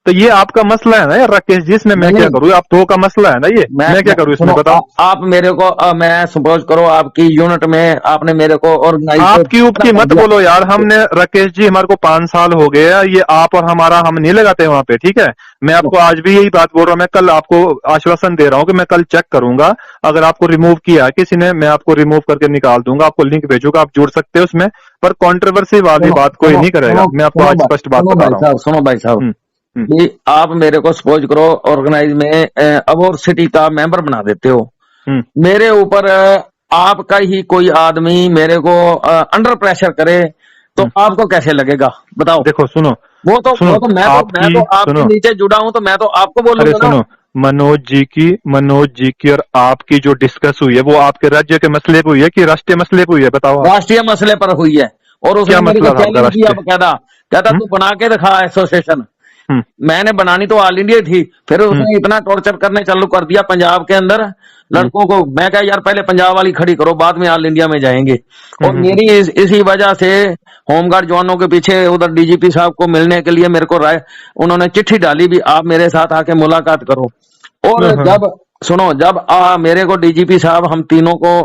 तो ये आपका मसला है ना यार राकेश जी, इसमें मैं नहीं क्या नहीं, करूँ? आप दो का मसला है ना ये, मैं क्या करूँ इसमें सुनो, बताओ? आप मेरे को मैं सपोज करो आपकी यूनिट में आपने मेरे को ऑर्गेनाइज से आपकी ऊप खड़ा की कर मत दिया। बोलो यार, हमने राकेश जी हमारे को 5 साल हो गए हैं, ये आप और हमारा हम नहीं लगाते वहां पे, ठीक है? मैं आपको आज भी यही बात बोल रहा हूँ, मैं कल आपको आश्वासन दे रहा हूँ कि मैं कल चेक करूंगा, अगर आपको रिमूव किया किसी ने, मैं आपको रिमूव करके निकाल दूंगा, आपको लिंक भेजूंगा, आप जुड़ सकते हो उसमें, पर कंट्रोवर्सी वाली सुनो बात कोई सुनो नहीं करेगा, सुनो मैं आपको आज स्पष्ट बात सुनो बता भाई रहा हूँ। साहब, सुनो भाई साहब, हम्म। कि आप मेरे को सपोज करो ऑर्गेनाइज में अबोर सिटी का मेंबर बना देते हो। हम्म। मेरे ऊपर आपका ही कोई आदमी मेरे को अंडर प्रेशर करे तो हम्म। आपको कैसे लगेगा बताओ? देखो सुनो, वो तो आपकी मैं तो आपके सुनो, नीचे जुड़ा हूं, तो मैं तो आपको अरे बोलूंगा ना। सुनो, मनोज जी की और आपकी जो डिस्कस हुई है वो आपके राज्य के मसले पे हुई है कि राष्ट्रीय मसले पे हुई है, बताओ आप? राष्ट्रीय मसले पर हुई है, और उसने क्या मेरे को मसला था आपका चैलेंज किया, राष्ट्रीय? बकायदा कहता हम्म। तू बना के दिखा एसोसिएशन। हम्म। मैंने बनानी तो ऑल इंडिया थी, फिर हम्म। उसने इतना टॉर्चर करने चालू कर दिया पंजाब के अंदर हम्म। लड़कों को। मैं कहा यार पहले पंजाब वाली खड़ी करो, बाद में ऑल इंडिया में जाएंगे। हम्म। और मेरी इसी वजह से होमगार्ड जवानों के पीछे उधर डीजीपी साहब को मिलने के लिए मेरे को उन्होंने चिट्ठी डाली भी, आप मेरे साथ आके मुलाकात करो। और हम्म। जब सुनो, जब मेरे को डीजीपी साहब, हम तीनों को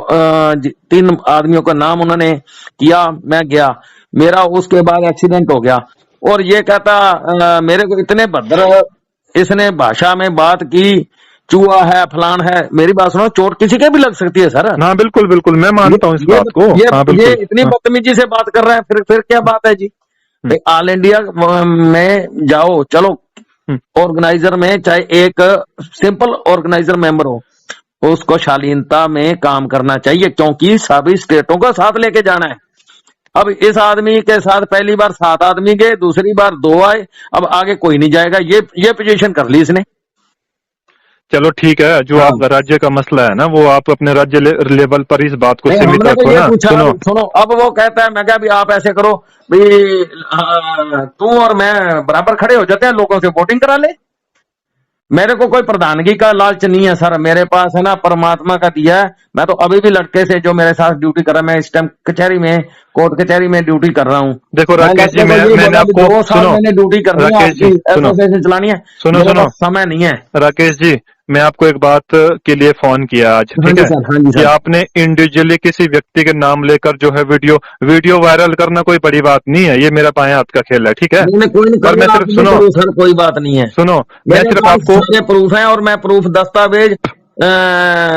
3 आदमियों का नाम उन्होंने किया, मैं गया, मेरा उसके बाद एक्सीडेंट हो गया। और ये कहता मेरे को इतने भद्र इसने भाषा में बात की, चूहा है, फलान है। मेरी बात सुनो, चोट किसी के भी लग सकती है सर। हाँ बिल्कुल बिल्कुल, मैं ये मानता हूँ इस ये बात को, हाँ ये बिल्कुल, इतनी हाँ। बदतमीजी से बात कर रहे हैं, फिर क्या बात है जी? हम्म। ऑल इंडिया में जाओ, चलो हम्म। ऑर्गेनाइजर में, चाहे एक सिंपल ऑर्गेनाइजर मेंबर हो, उसको शालीनता में काम करना चाहिए, क्योंकि सभी स्टेटों का साथ लेके जाना है। अब इस आदमी के साथ पहली बार 7 आदमी गए, दूसरी बार 2 आए, अब आगे कोई नहीं जाएगा। ये पोजीशन कर ली इसने। चलो ठीक है, जो हाँ, आपका राज्य का मसला है ना, वो आप अपने राज्य लेवल पर इस बात को नहीं सीमित हमने तो रखो ये ना। पूछा, सुनो, सुनो, अब वो कहता है, मैं क्या भी आप ऐसे करो भी, तू और मैं बराबर खड़े हो जाते हैं, लोगों से वोटिंग करा ले। मेरे को कोई प्रधानगी का लालच नहीं है सर, मेरे पास है ना परमात्मा का दिया है। मैं तो अभी भी लड़के से जो मेरे साथ ड्यूटी कर रहा है, मैं इस टाइम कचहरी में, कोर्ट कचहरी में ड्यूटी कर रहा हूँ। देखो मैं राकेश जी, लड़के को ये मैंने बोला कि आपको 2 साल सुनो, मैंने ड्यूटी करनी है, राकेश आपकी जी सुनो, एसोसिएशन चलानी है, सुनो मेरे सुनो, पास समय नहीं है। राकेश जी, मैं आपको एक बात के लिए फोन किया आज, हाँ ठीक जी है? सर, हाँ जी कि सर। आपने इंडिविजुअली किसी व्यक्ति के नाम लेकर जो है वीडियो वायरल करना कोई बड़ी बात नहीं है, ये मेरा बाएं हाथ का खेल है, ठीक है? नहीं नहीं, कोई नहीं पर मैं करो, आप सिर्फ भी सुनो, करो सर, कोई बात नहीं है। सुनो, मैं मेरे सिर्फ पास आपको, सारे प्रूफ हैं, और मैं प्रूफ दस्तावेज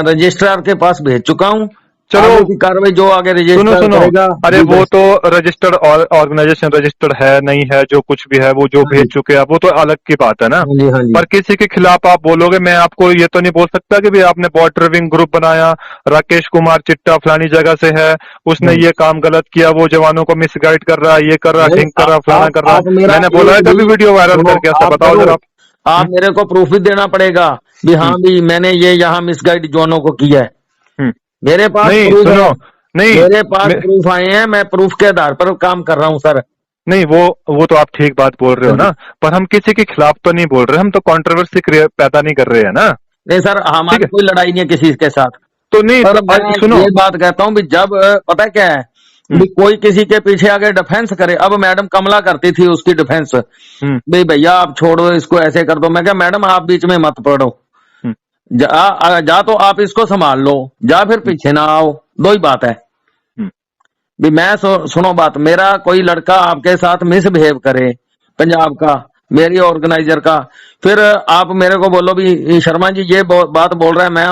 रजिस्ट्रार के पास भेज चुका हूँ। चलो आगे की कार्रवाई जो आगे सुनो रजिस्ट्रार सुनो, करेगा। अरे जी वो बस। तो रजिस्टर्ड ऑर्गेनाइजेशन रजिस्टर्ड है नहीं है, जो कुछ भी है वो जो हाँ भेज जी, चुके हैं वो तो अलग की बात है ना। हाँ जी, हाँ जी। पर किसी के खिलाफ आप बोलोगे, मैं आपको ये तो नहीं बोल सकता कि भी आपने बॉर्डर विंग ग्रुप बनाया, राकेश कुमार चिट्टा फलानी जगह से है, उसने नहीं ये काम गलत किया, वो जवानों को मिसगाइड कर रहा है, ये कर रहा है, नहीं, ढिंक कर रहा है, फलाना कर रहा आप है, मेरा मैंने बोला है एक भी कभी वीडियो वायरल सुनो, करके? ऐसा आप बताओ करो, जरा आप। आप हम्म। मेरे को प्रूफ भी देना पड़ेगा भी, हाँ हम्म। भी मैंने ये यहाँ मिसगाइड जोनों को किया है। हम्म। मेरे पास नहीं प्रूफ है, सुनो, नहीं मेरे पास मैं- प्रूफ आए हैं, मैं प्रूफ के आधार पर काम कर रहा हूँ सर। नहीं वो तो आप ठीक बात बोल रहे हाँ हो जी। ना, पर हम किसी के खिलाफ तो नहीं बोल रहे, हम तो कंट्रोवर्सी पैदा नहीं कर रहे हैं ना, नहीं सर, ठीक हमारी है? कोई लड़ाई नहीं है किसी के साथ। तो नहीं पर तो मैं सुनो, ये बात कहता हूँ भी, जब पता है क्या है, भी कोई किसी के पीछे आगे डिफेंस करे। अब मैडम कमला करती थी उसकी डिफेंस, भाई भैया आप छोड़ो इसको, ऐसे कर दो। मैं क्या मैडम आप बीच में मत पड़ो, जा तो आप इसको संभाल लो, जा फिर पीछे ना आओ, दो ही बात है। भी मैं सुनो बात, मेरा कोई लड़का आपके साथ मिसबिहेव करे पंजाब का, मेरी ऑर्गेनाइजर का, फिर आप मेरे को बोलो भी शर्मा जी ये बात बोल रहा है, मैं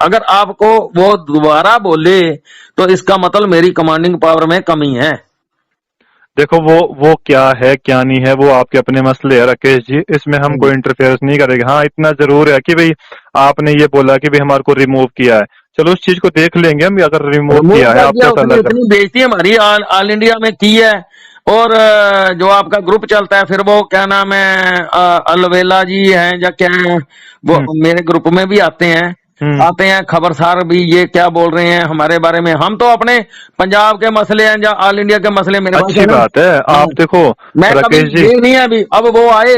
अगर आपको वो दोबारा बोले तो इसका मतलब मेरी कमांडिंग पावर में कमी है। देखो वो क्या है क्या नहीं है वो आपके अपने मसले है राकेश जी, इसमें हम कोई इंटरफेरेंस नहीं करेंगे। हाँ इतना जरूर है कि भाई आपने ये बोला कि भाई हमारे को रिमूव किया है, चलो उस चीज को देख लेंगे हम, अगर रिमूव किया है आपको ऐसा लगा। इतनी बेइज्जती हमारी ऑल इंडिया में की है। और जो आपका ग्रुप चलता है फिर वो क्या नाम है, अलवेला जी हैं या क्या है, वो मेरे ग्रुप में भी आते हैं खबरसार भी, ये क्या बोल रहे हैं हमारे बारे में। हम तो अपने पंजाब के मसले हैं या ऑल इंडिया के मसले मेरे पास अच्छी बात है। आप देखो मैं कभी राकेश जी ये नहीं है अभी, अब वो आए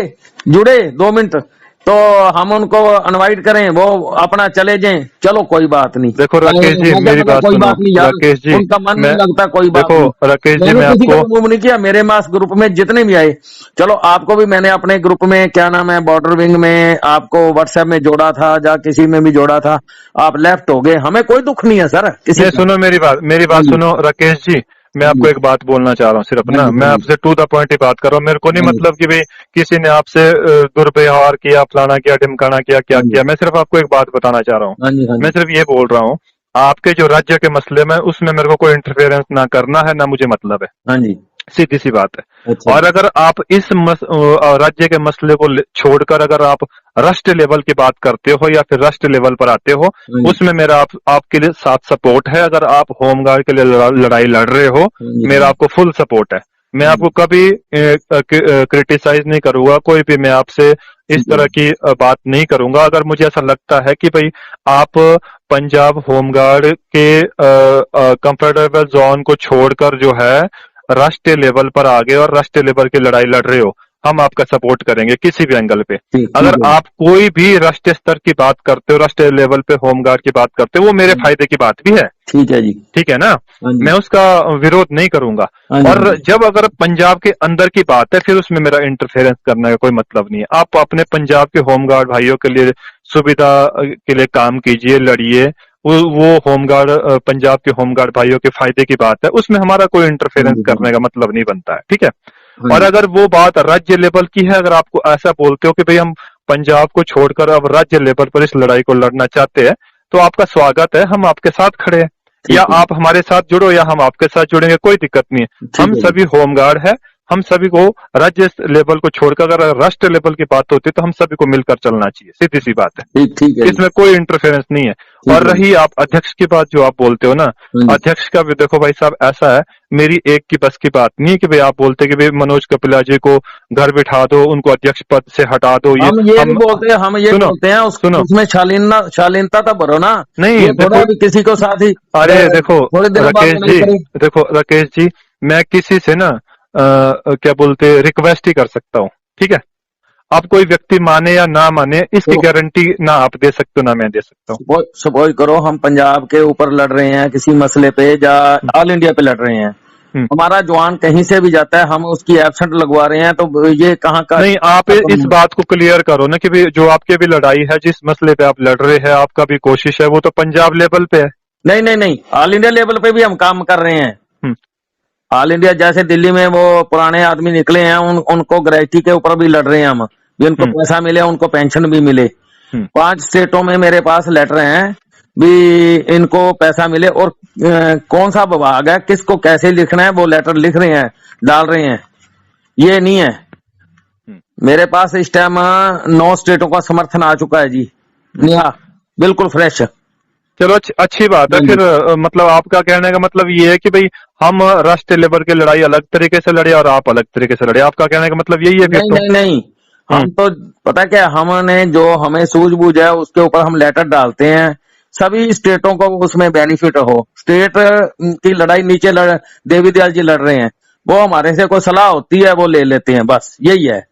जुड़े 2 मिनट तो हम उनको इनवाइट करें, वो अपना चले जाएं, चलो कोई बात नहीं। देखो राकेश जी मेरी बात कोई सुनो, बात नहीं यार, राकेश जी उनका मन नहीं लगता, कोई बात देखो नहीं। राकेश जी मैंने मैं किसी आपको को रिमूव नहीं किया, मेरे मास ग्रुप में जितने भी आए, चलो आपको भी मैंने अपने ग्रुप में क्या नाम है बॉर्डर विंग में आपको व्हाट्सएप में जोड़ा था या किसी में भी जोड़ा था, आप लेफ्ट हो गए, हमें कोई दुख नहीं है सर किसी का। सुनो मेरी बात सुनो राकेश जी, मैं आपको एक बात बोलना चाह रहा हूँ सिर्फ ना, मैं आपसे टू द पॉइंट ही बात कर रहा हूँ। मेरे को नहीं मतलब कि भाई किसी ने आपसे दुर्व्यवहार किया, फलाना किया, ढिमकाना किया, क्या किया। मैं सिर्फ आपको एक बात बताना चाह रहा हूँ। मैं सिर्फ ये बोल रहा हूँ आपके जो राज्य के मसले में उसमें मेरे को कोई इंटरफेरेंस ना करना है, ना मुझे मतलब है। हाँ जी, सीधी सी बात है। अच्छा। और अगर आप इस राज्य के मसले को छोड़कर अगर आप राष्ट्रीय लेवल की बात करते हो या फिर राष्ट्रीय लेवल पर आते हो, उसमें मेरा आपके लिए साथ सपोर्ट है। अगर आप होमगार्ड के लिए लड़ाई लड़ रहे हो, मेरा आपको फुल सपोर्ट है। मैं आपको कभी क्रिटिसाइज नहीं करूंगा, कोई भी मैं आपसे इस तरह की बात नहीं करूंगा। अगर मुझे ऐसा लगता है कि भाई आप पंजाब होमगार्ड के कंफर्टेबल जोन को छोड़कर जो है राष्ट्रीय लेवल पर आ गए और राष्ट्रीय लेवल की लड़ाई लड़ रहे हो, हम आपका सपोर्ट करेंगे किसी भी एंगल पे। अगर आप कोई भी राष्ट्रीय स्तर की बात करते हो, राष्ट्रीय लेवल पे होमगार्ड की बात करते हो, वो मेरे फायदे की बात भी है। ठीक है जी, ठीक है ना, मैं उसका विरोध नहीं करूंगा। और जब अगर पंजाब के अंदर की बात है फिर उसमें मेरा इंटरफेरेंस करने का कोई मतलब नहीं है। आप अपने पंजाब के होमगार्ड भाइयों के लिए सुविधा के लिए काम कीजिए, लड़िए, वो होमगार्ड पंजाब के होमगार्ड भाइयों के फायदे की बात है, उसमें हमारा कोई इंटरफेरेंस करने का मतलब नहीं बनता है। ठीक है। और अगर वो बात राज्य लेवल की है, अगर आपको ऐसा बोलते हो कि भाई हम पंजाब को छोड़कर अब राज्य लेवल पर इस लड़ाई को लड़ना चाहते हैं, तो आपका स्वागत है, हम आपके साथ खड़े हैं। या आप हमारे साथ जुड़ो या हम आपके साथ जुड़ेंगे, कोई दिक्कत नहीं है। हम सभी होमगार्ड है, हम सभी को राज्य लेवल को छोड़कर अगर राष्ट्रीय लेवल की बात होती है तो हम सभी को मिलकर चलना चाहिए, सीधी सी बात है। ठीक है, इसमें कोई इंटरफेरेंस नहीं है। और रही आप अध्यक्ष की बात जो आप बोलते हो ना, अध्यक्ष का भी देखो भाई साहब ऐसा है, मेरी एक की बस की बात नहीं है कि भाई आप बोलते कि भाई मनोज कपिला जी को घर बिठा दो, उनको अध्यक्ष पद से हटा दो। हम ये नहीं बोलते, हम ये बोलते हैं उसमें शालीनता तो भरो ना, नहीं देखो किसी को साथ ही। अरे देखो राकेश जी मैं किसी से ना क्या बोलते रिक्वेस्ट ही कर सकता हूँ, ठीक है। आप कोई व्यक्ति माने या ना माने इसकी गारंटी ना आप दे सकते हो ना मैं दे सकता हूँ। सपोज करो हम पंजाब के ऊपर लड़ रहे हैं किसी मसले पे या ऑल इंडिया पे लड़ रहे हैं, हमारा जवान कहीं से भी जाता है, हम उसकी एब्सेंट लगवा रहे हैं, तो ये कहाँ का। नहीं, आप इस बात को क्लियर करो ना कि जो आपके भी लड़ाई है, जिस मसले पे आप लड़ रहे हैं, आपका भी कोशिश है, वो तो पंजाब लेवल पे है। नहीं, ऑल इंडिया लेवल पे भी हम काम कर रहे हैं। ऑल इंडिया जैसे दिल्ली में वो पुराने आदमी निकले हैं, उनको ग्रेजुटी के ऊपर भी लड़ रहे हैं हम, भी उनको पैसा मिले, उनको पेंशन भी मिले। 5 स्टेटों में मेरे पास लेटर हैं भी इनको पैसा मिले, और कौन सा विभाग है किसको कैसे लिखना है वो लेटर लिख रहे हैं, डाल रहे हैं। ये नहीं है मेरे पास इस टाइम 9 स्टेटों का समर्थन आ चुका है जी, बिल्कुल फ्रेश। चलो अच्छी बात है। फिर मतलब आपका कहने का मतलब ये है कि भाई हम राष्ट्रीय लेवल की लड़ाई अलग तरीके से लड़े और आप अलग तरीके से लड़े, आपका कहने का मतलब यही है। फिर नहीं, हम तो पता क्या, हमने जो हमें सूझबूझ है उसके ऊपर हम लेटर डालते हैं, सभी स्टेटों को उसमें बेनिफिट हो। स्टेट की लड़ाई नीचे देवी दयाल जी लड़ रहे हैं, वो हमारे से कोई सलाह होती है वो ले लेते हैं, बस यही है।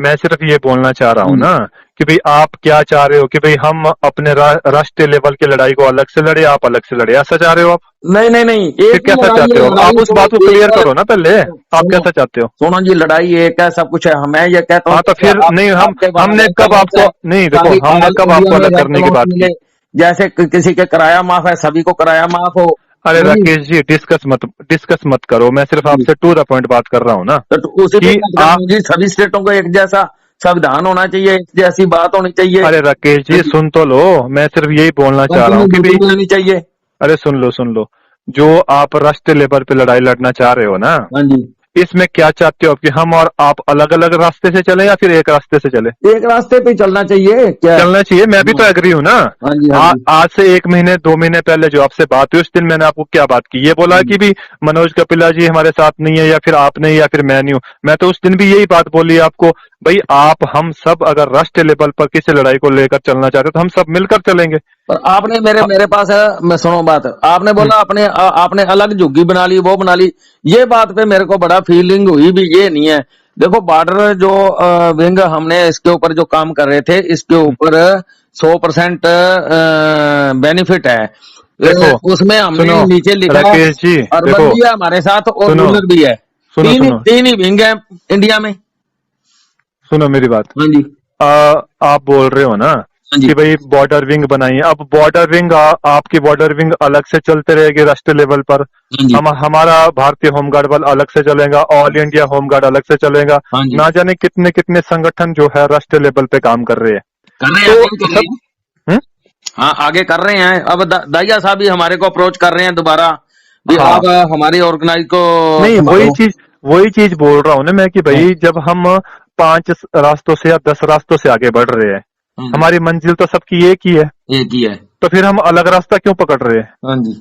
मैं सिर्फ ये बोलना चाह रहा हूँ ना कि भाई आप क्या चाह रहे हो कि भाई हम अपने राष्ट्रीय लेवल की लड़ाई को अलग से लड़े, आप अलग से लड़े, ऐसा चाह रहे हो आप? नहीं नहीं नहीं, फिर एक ही कैसा लड़ाई चाहते है, हो लड़ाई आप? उस बात को तो एक क्लियर है। करो ना पहले, आप सुनो कैसा चाहते हो? सुनो जी, लड़ाई एक है, सब कुछ है। मैं ये कहता हूँ हाँ तो जैसे फिर नहीं, हम आपके वहां हमने रेड कब अलाउंस आपको, है, नहीं देखो, सारी हमने ऑल कब इंडिया आपको में अलग रेड करने की अलाउंस बात की? मिले। जैसे किसी के किराया माफ है, सभी को किराया माफ हो। अरे नहीं राकेश जी, डिस्कस मत करो, मैं सिर्फ जी। आपसे टू द पॉइंट बात कर रहा हूँ ना तो उसी पे कि बात कर रहा आप, हूँ जी, सभी स्टेटों को एक जैसा संविधान होना चाहिए, एक जैसी बात होनी चाहिए। अरे राकेश जी सुन तो लो, मैं सिर्फ यही बोलना चाह रहा हूँ कि भाई, मीटिंग लेनी चाहिए। अरे सुन लो, जो आप राष्ट्रीय लेवल पे लड़ाई लड़ना चाह रहे हो ना, हाँ जी, इसमें क्या चाहते हो कि हम और आप अलग अलग रास्ते से चले या फिर एक रास्ते से चले? एक रास्ते पे चलना चाहिए क्या? चलना चाहिए, मैं भी हाँ तो एग्री हूँ ना। हाँ जी, हाँ जी, आज से 1 महीने 2 महीने पहले जो आपसे बात हुई, उस दिन मैंने आपको क्या बात की? ये बोला कि भी मनोज कपिला जी हमारे साथ नहीं है, या फिर आप नहीं, या फिर मैं नहीं हूँ। मैं तो उस दिन भी यही बात बोली आपको, भाई आप हम सब अगर राष्ट्रीय लेवल पर किसी लड़ाई को लेकर चलना चाहते हो तो हम सब मिलकर चलेंगे। पर आपने मेरे हाँ, मेरे पास है, मैं सुनो बात, आपने बोला आपने अलग झुग्गी बना ली, वो बना ली। ये बात पे मेरे को बड़ा फीलिंग हुई भी, ये नहीं है। देखो बॉर्डर जो विंग हमने इसके ऊपर जो काम कर रहे थे, इसके ऊपर 100% बेनिफिट है। देखो उसमें हमने सुनो नीचे लिखा है, राकेश जी, अर्बन देखो भी है हमारे साथ और सुनो रूरल भी है। सुनो सुनो तीन ही विंग है इंडिया में। सुनो मेरी बात। हाँ जी, आ, आप बोल रहे हो ना हाँ जी, कि भाई बॉर्डर विंग बनाइए। अब बॉर्डर विंग, आपकी बॉर्डर विंग अलग से चलते रहेगी राष्ट्रीय लेवल पर, हाँ जी, हमारा भारतीय होमगार्ड बल अलग से चलेगा, ऑल इंडिया होमगार्ड अलग से चलेगा। हाँ जी। ना जाने कितने कितने संगठन जो है राष्ट्रीय लेवल पे काम कर रहे हैं। कर रहे हैं, तो आगे भी कर रहे सब, हैं। हम्म, हाँ आगे कर रहे हैं। अब दाइया साहब भी हमारे को अप्रोच कर रहे हैं दोबारा भी, हाँ, आप हमारी ऑर्गेनाइज को नहीं संभालो। वही चीज बोल रहा हूँ ना मैं कि हाँ भाई जब हम 5 रास्तों से या 10 रास्तों से आगे बढ़ रहे हैं, हाँ जी, हमारी मंजिल तो सबकी एक ही है, एक ही है। तो फिर हम अलग रास्ता क्यों पकड़ रहे हैं? हाँ जी,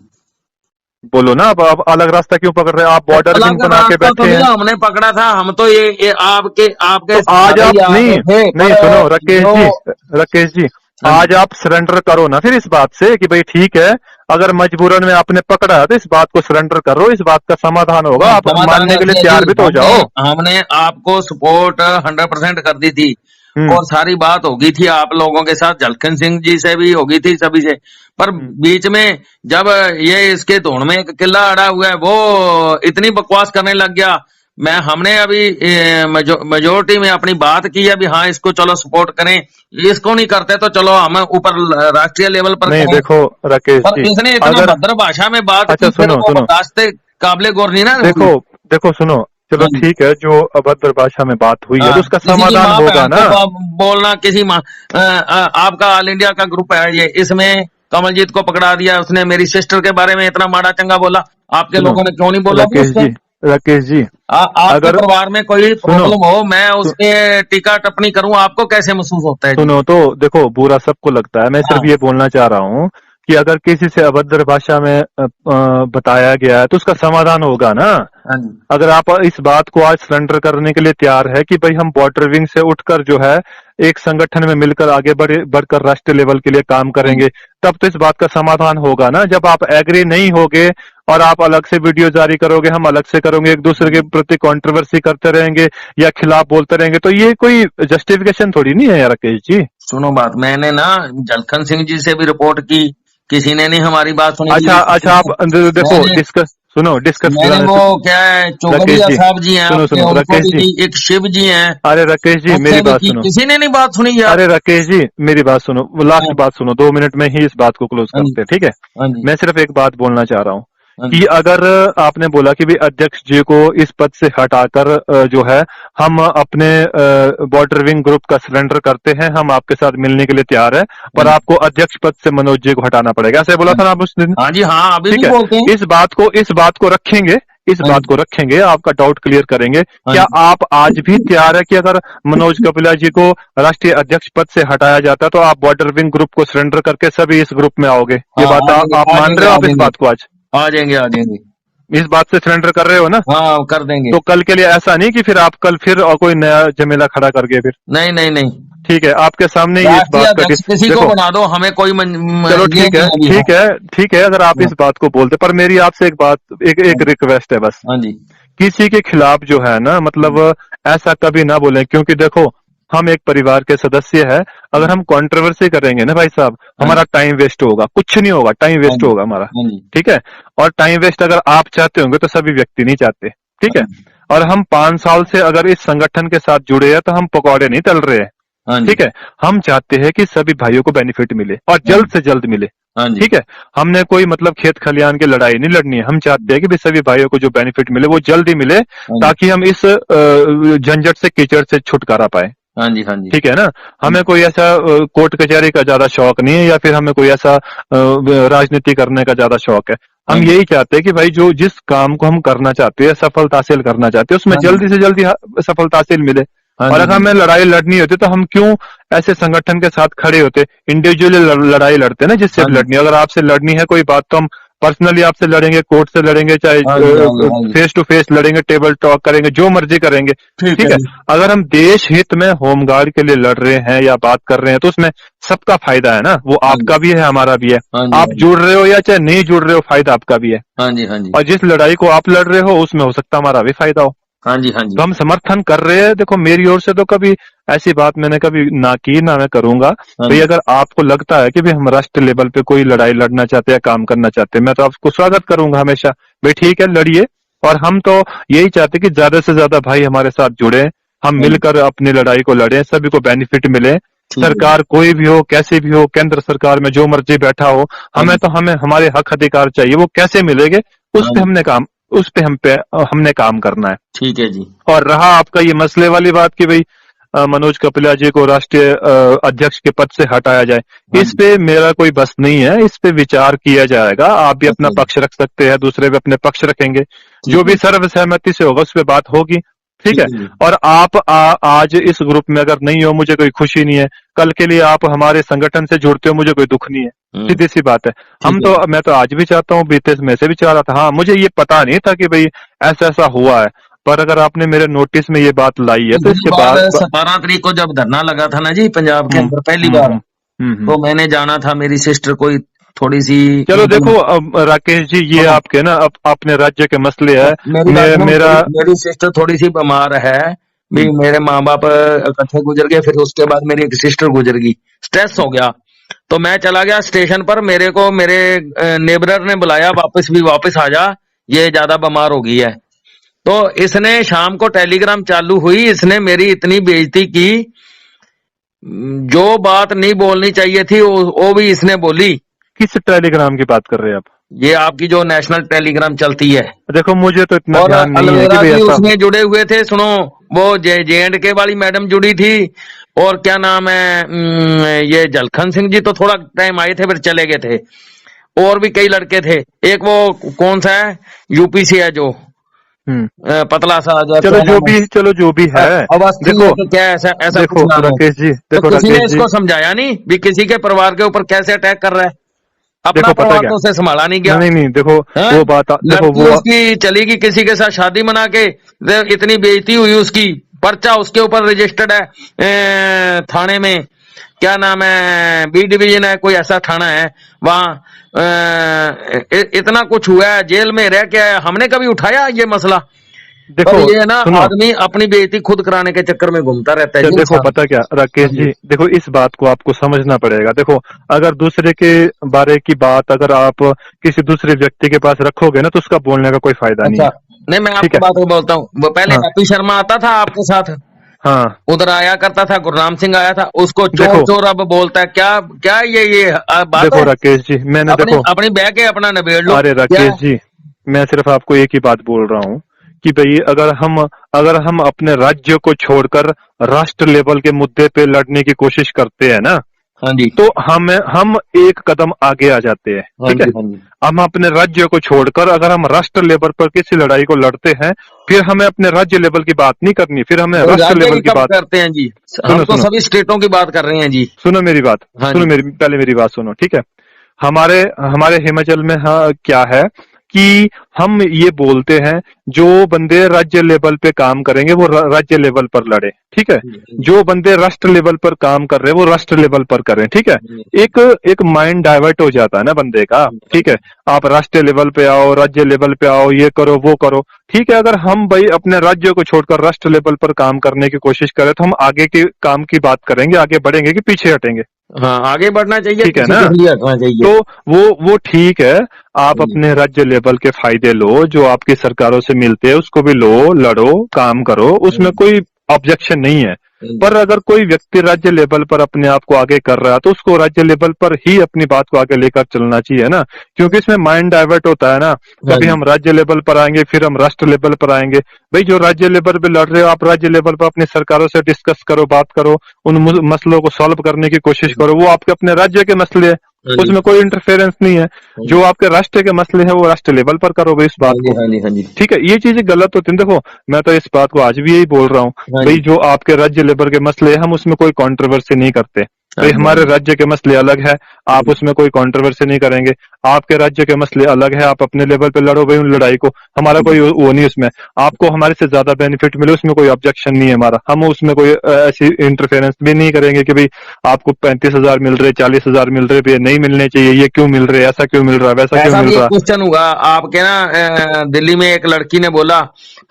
बोलो ना, अब अलग रास्ता क्यों पकड़ रहे हैं? आप तो बॉर्डर विंग अलग बना के रास्ता तो बैठे नहीं हैं। हमने पकड़ा था, हम तो ये आपके आपके तो आज सहारे ही आप आ नहीं, रहे थे, नहीं पर सुनो जो। राकेश जी, हाँ जी, आज आप सरेंडर करो ना फिर इस बात से कि भाई ठीक है, अगर मजबूरन में आपने पकड़ा है तो इस बात को सरेंडर करो, इस बात का समाधान होगा, हाँ, आप समाधान मानने के लिए ऐसे है तैयार जी, भी तो हो हमने जाओ। हमने आपको सपोर्ट 100% कर दी थी। हम्म और सारी बात होगी थी आप लोगों के साथ, झलखन सिंह जी से भी होगी थी, सभी से। पर हम्म। बीच में जब ये इसके धोन में एक किला अड़ा हुआ है, वो इतनी बकवास करने लग गया। हमने अभी मेजोरिटी में अपनी बात की है, अभी हाँ इसको चलो सपोर्ट करें। इसको नहीं करते तो चलो हम ऊपर राष्ट्रीय लेवल पर नहीं करें। देखो राकेश पर जी, इसने इतना अगर, भद्र भाषा में बात अच्छा की, फिर सुनो वो सुनो, बर्दाश्त काबिले गौर नहीं ना देखो हुई। देखो सुनो, चलो हाँ जी, ठीक है, जो अभद्र भाषा में बात हुई है हाँ, तो उसका किसी की समाधान माँ होगा बहन ना। को बोलना, किसी माँ आपका ऑल इंडिया का ग्रुप है ये, इसमें कमलजीत को पकड़ा दिया, उसने मेरी सिस्टर के बारे में इतना माड़ा चंगा बोला। आपके सुनो लोगों ने क्यों नहीं बोला भी राकेश उससे? जी, राकेश जी, आपके अगर, परिवार में कोई सुनो प्रॉब्लम हो, मैं उसके टीका टिप्पणी करूं, आपको कैसे महसूस होता है जी? सुनो तो देखो, बुरा सबको लगता है, मैं सिर्फ हाँ ये बोलना चाह रहा हूँ कि अगर किसी से अभद्र भाषा में बताया गया है तो उसका समाधान होगा ना। हाँ जी, अगर आप इस बात को आज सरेंडर करने के लिए तैयार है कि भाई हम बॉर्डर विंग से उठकर जो है एक संगठन में मिलकर आगे बढ़कर राष्ट्रीय लेवल के लिए काम हाँ करेंगे, जी, तब तो इस बात का समाधान होगा ना। जब आप एग्री नहीं होगे और आप अलग से वीडियो जारी करोगे, हम अलग से करेंगे, एक दूसरे के प्रति कंट्रोवर्सी करते रहेंगे या खिलाफ बोलते रहेंगे, तो ये कोई जस्टिफिकेशन थोड़ी नहीं है यार राकेश जी। सुनो बात, मैंने ना झलखन सिंह जी से भी रिपोर्ट की, किसी ने नहीं हमारी बात सुनी अच्छा जी। अच्छा, आप देखो मैंने डिस्कस मैंने वो क्या है, राकेश चौगडिया जी, साहब जी हैं सुनो आपके, सुनो उनको राकेश भी जी, की, एक शिव जी हैं, अरे राकेश जी उससे मेरी भी बात की, सुनो, किसी ने नहीं बात सुनी यार। अरे राकेश जी मेरी बात सुनो, हाँ लास्ट बात सुनो, 2 मिनट में ही इस बात को क्लोज हाँ जी, करते हैं, ठीक है? हाँ जी, मैं सिर्फ एक बात बोलना चाह रहा हूँ हाँ कि जी, अगर आपने बोला कि भी अध्यक्ष जी को इस पद से हटाकर जो है हम अपने बॉर्डर विंग ग्रुप का सरेंडर करते हैं, हम आपके साथ मिलने के लिए तैयार है, हाँ पर जी, आपको अध्यक्ष पद से मनोज जी को हटाना पड़ेगा, ऐसे बोला हाँ था जी, ना आप उस दिन? हाँ जी, हाँ अभी ठीक भी है, बोलते हैं। इस बात को रखेंगे, इस हाँ बात जी, को रखेंगे, आपका डाउट क्लियर करेंगे। हाँ क्या जी, आप आज भी तैयार है कि अगर मनोज कपिला जी को राष्ट्रीय अध्यक्ष पद से हटाया जाता है तो आप बॉर्डर विंग ग्रुप को सरेंडर करके सभी इस ग्रुप में आओगे? ये हाँ बात आ जाएंगे, आप आ मान जाएंगे, रहे हो आ आप इस जाएंगे, बात को आज? आ जाएंगे, आ जाएंगे। इस बात से सरेंडर कर रहे हो ना? हाँ कर देंगे। तो कल के लिए ऐसा नहीं कि फिर आप कल फिर और कोई नया झमेला खड़ा करके फिर, नहीं नहीं नहीं, ठीक है, आपके सामने ही इस राष्ट्रीय बात का अध्यक्ष किसी को देखो, बना दो, हमें कोई चलो ये ठीक है, नहीं है अभी। हाँ ठीक है, ठीक है, अगर आप हाँ इस बात को बोलते, पर मेरी आपसे एक बात, एक रिक्वेस्ट है बस, हाँ जी, किसी के खिलाफ जो है ना, मतलब ऐसा कभी ना बोले, क्योंकि देखो हम एक परिवार के सदस्य है, अगर हम कंट्रोवर्सी करेंगे ना भाई साहब, हमारा टाइम वेस्ट होगा, कुछ नहीं होगा, टाइम वेस्ट होगा हमारा। ठीक है, और टाइम वेस्ट अगर आप चाहते होंगे तो सभी व्यक्ति नहीं चाहते। ठीक है, और हम 5 साल से अगर इस संगठन के साथ जुड़े हैं तो हम पकौड़े नहीं तल रहे हैं। ठीक है, हम चाहते हैं कि सभी भाइयों को बेनिफिट मिले और जल्द से जल्द मिले। ठीक है, हमने कोई मतलब खेत खलियान की लड़ाई नहीं लड़नी है, हम चाहते हैं कि सभी भाइयों को जो बेनिफिट मिले वो जल्द ही मिले, ताकि हम इस झंझट से, कीचड़ से छुटकारा पाए। हाँ जी, हाँ जी। ठीक है ना, हमें कोई ऐसा कोर्ट कचहरी का ज्यादा शौक नहीं है, या फिर हमें कोई ऐसा राजनीति करने का ज्यादा शौक है। हम यही चाहते हैं कि भाई जो जिस काम को हम करना चाहते हैं, सफलता हासिल करना चाहते हैं, उसमें जल्दी से जल्दी सफलता हासिल मिले। और अगर हमें लड़ाई लड़नी होती तो हम क्यों ऐसे संगठन के साथ खड़े होते, इंडिविजुअली लड़ाई लड़ते ना, जिससे लड़नी। अगर आपसे लड़नी है कोई बात तो हम पर्सनली आपसे लड़ेंगे, कोर्ट से लड़ेंगे, चाहे फेस टू फेस लड़ेंगे, टेबल टॉक करेंगे, जो मर्जी करेंगे। ठीक है, अगर हम देश हित में होमगार्ड के लिए लड़ रहे हैं या बात कर रहे हैं तो उसमें सबका फायदा है ना, वो आपका भी है, हमारा भी है। आप जुड़ रहे हो या चाहे नहीं जुड़ रहे हो, फायदा आपका भी है। हाँ जी, हाँ जी। और जिस लड़ाई को आप लड़ रहे हो उसमें हो सकता है हमारा भी फायदा हो। हाँ जी, हाँ जी। तो हम समर्थन कर रहे हैं। देखो मेरी ओर से तो कभी ऐसी बात मैंने कभी ना की, ना मैं करूंगा। भाई अगर आपको लगता है कि भाई हम राष्ट्रीय लेवल पे कोई लड़ाई लड़ना चाहते हैं, काम करना चाहते हैं, मैं तो आपको स्वागत करूंगा हमेशा। भाई ठीक है, लड़िए। और हम तो यही चाहते हैं कि ज्यादा से ज्यादा भाई हमारे साथ जुड़े, हम मिलकर अपनी लड़ाई को लड़े, सभी को बेनिफिट मिले। सरकार कोई भी हो, कैसे भी हो, केंद्र सरकार में जो मर्जी बैठा हो, हमें हमारे हक अधिकार चाहिए। वो कैसे मिलेंगे उस पे हमने काम करना है। ठीक है जी। और रहा आपका ये मसले वाली बात कि भाई मनोज कपिला जी को राष्ट्रीय अध्यक्ष के पद से हटाया जाए, इस पे मेरा कोई बस नहीं है। इस पे विचार किया जाएगा। आप भी अपना पक्ष रख सकते हैं, दूसरे भी अपने पक्ष रखेंगे, जो भी सर्वसहमति से होगा उस पर बात होगी। ठीक है, और आप आज इस ग्रुप में अगर नहीं हो, मुझे कोई खुशी नहीं है। कल के लिए आप हमारे संगठन से जुड़ते हो, मुझे कोई दुख नहीं है। सीधी सी बात है। मैं तो आज भी चाहता हूँ, बीते में से भी चाह रहा था। हाँ, मुझे ये पता नहीं था कि भाई ऐसा ऐसा हुआ है, पर अगर आपने मेरे नोटिस में ये बात लाई है तो इसके बाद 17 तारीख को जब धरना लगा था ना जी पंजाब के अंदर पहली बार, तो मैंने जाना था, मेरी सिस्टर कोई थोड़ी सी। चलो देखो अब राकेश जी, ये आपके ना अपने राज्य के मसले है। मेरी सिस्टर थोड़ी सी बीमार है भी, मेरे माँ बाप इकट्ठे गुजर गए, फिर उसके बाद मेरी एक सिस्टर गुजर गई, स्ट्रेस हो गया, तो मैं चला गया स्टेशन पर। मेरे को मेरे नेबरर ने बुलाया, वापस आ जा, ये ज्यादा बीमार हो गई है। तो इसने शाम को टेलीग्राम चालू हुई, इसने मेरी इतनी बेइज्जती की, जो बात नहीं बोलनी चाहिए थी वो भी इसने बोली। किस टेलीग्राम की बात कर रहे हैं आप? ये आपकी जो नेशनल टेलीग्राम चलती है। देखो मुझे तो इतना ध्यान नहीं है कि भी उसमें जुड़े हुए थे। सुनो, वो JNK वाली मैडम जुड़ी थी, और क्या नाम है, ये जलखन सिंह जी तो थोड़ा टाइम आए थे फिर चले गए थे, और भी कई लड़के थे। एक वो कौन सा है, यूपी से है जो पतला सा, चलो जो भी है। देखो क्या ऐसा देखो राकेश जी, देखो किसी ने इसको समझाया नहीं भी किसी के परिवार के ऊपर कैसे अटैक कर रहा है। अपना परिवार तो उसे संभाला नहीं गया। नहीं देखो वो बात, देखो वो उसकी चलेगी, किसी के साथ शादी मना के इतनी बेइज्जती हुई उसकी, पर्चा उसके ऊपर रजिस्टर्ड है थाने में, क्या नाम है, B डिवीजन है, कोई ऐसा थाना है वहां। इतना कुछ हुआ है, जेल में रह के आया। हमने कभी उठाया ये मसला? देखो ये ना, आदमी अपनी बेइज्जती खुद कराने के चक्कर में घूमता रहता है। देखो पता क्या राकेश जी, देखो इस बात को आपको समझना पड़ेगा। देखो अगर दूसरे के बारे की बात अगर आप किसी दूसरे व्यक्ति के पास रखोगे ना तो उसका बोलने का कोई फायदा नहीं है। नहीं, मैं आपकी बात को बोलता हूँ। वो पहले हैप्पी शर्मा आता था आपके साथ, हाँ उधर आया करता था, गुरनाम सिंह आया था, उसको चोर अब बोलता है। क्या ये बात? देखो राकेश जी, मैंने देखो अपनी बह के अपना निबेड़ लो। अरे राकेश जी, मैं सिर्फ आपको एक ही बात बोल रहा हूँ कि भाई अगर हम अपने राज्य को छोड़कर राष्ट्र लेवल के मुद्दे पे लड़ने की कोशिश करते हैं ना, हाँ जी, तो हम एक कदम आगे आ जाते हैं। ठीक है, हम अपने राज्य को छोड़कर अगर हम राष्ट्र लेवल पर किसी लड़ाई को लड़ते हैं, फिर हमें अपने राज्य लेवल की बात नहीं करनी, फिर हमें राष्ट्र लेवल की बात करते हैं जी। हम तो सभी स्टेटों की बात कर रहे हैं जी। सुनो मेरी बात, पहले मेरी बात सुनो। ठीक है, हमारे हिमाचल में क्या है कि हम ये बोलते हैं जो बंदे राज्य लेवल पे काम करेंगे वो राज्य लेवल पर लड़े, ठीक है। जो बंदे राष्ट्र लेवल पर काम कर रहे हैं वो राष्ट्र लेवल पर करें, ठीक है। एक एक माइंड डाइवर्ट हो जाता है ना बंदे का, ठीक है। आप राष्ट्रीय लेवल पे आओ, राज्य लेवल पे आओ, ये करो वो करो, ठीक है। अगर हम भाई अपने राज्य को छोड़कर राष्ट्र लेवल पर काम करने की कोशिश करें तो हम आगे के काम की बात करेंगे, आगे बढ़ेंगे कि पीछे हटेंगे? हाँ, आगे बढ़ना चाहिए, ठीक है किसी ना। के लिए हटना चाहिए। तो वो ठीक है, आप अपने राज्य लेवल के फायदे लो, जो आपकी सरकारों से मिलते हैं उसको भी लो, लड़ो, काम करो, उसमें कोई ऑब्जेक्शन नहीं है। पर अगर कोई व्यक्ति राज्य लेवल पर अपने आप को आगे कर रहा है तो उसको राज्य लेवल पर ही अपनी बात को आगे लेकर चलना चाहिए ना, क्योंकि इसमें माइंड डाइवर्ट होता है ना। कभी हम राज्य लेवल पर आएंगे, फिर हम राष्ट्र लेवल पर आएंगे। भाई जो राज्य लेवल पे लड़ रहे हो आप राज्य लेवल पर अपनी सरकारों से डिस्कस करो, बात करो, उन मसलों को सॉल्व करने की कोशिश करो। वो आपके अपने राज्य के मसले है, उसमें कोई इंटरफेरेंस नहीं है। जो आपके राष्ट्र के मसले हैं वो राष्ट्र लेवल पर करोगे इस बात को, हाँ जी, हाँ जी। ठीक है। ये चीजें गलत होती हैं। देखो मैं तो इस बात को आज भी यही बोल रहा हूँ, भाई जो आपके राज्य लेवल के मसले हैं हम उसमें कोई कंट्रोवर्सी नहीं करते। भाई हमारे राज्य के मसले अलग है, आप उसमें कोई कंट्रोवर्सी नहीं करेंगे। आपके राज्य के मसले अलग है, आप अपने लेवल पे लड़ो भाई उन लड़ाई को, हमारा कोई वो नहीं उसमें। आपको हमारे से ज्यादा बेनिफिट मिले उसमें कोई ऑब्जेक्शन नहीं है हमारा, हम उसमें कोई ऐसी इंटरफेरेंस भी नहीं करेंगे कि भाई आपको 35,000 मिल रहे, 40,000 मिल रहे, नहीं मिलने चाहिए, ये क्यों मिल रहे, ऐसा क्यों मिल रहा है, वैसा क्यों ऐसा मिल भी एक रहा। क्वेश्चन हुआ आपके ना, दिल्ली में एक लड़की ने बोला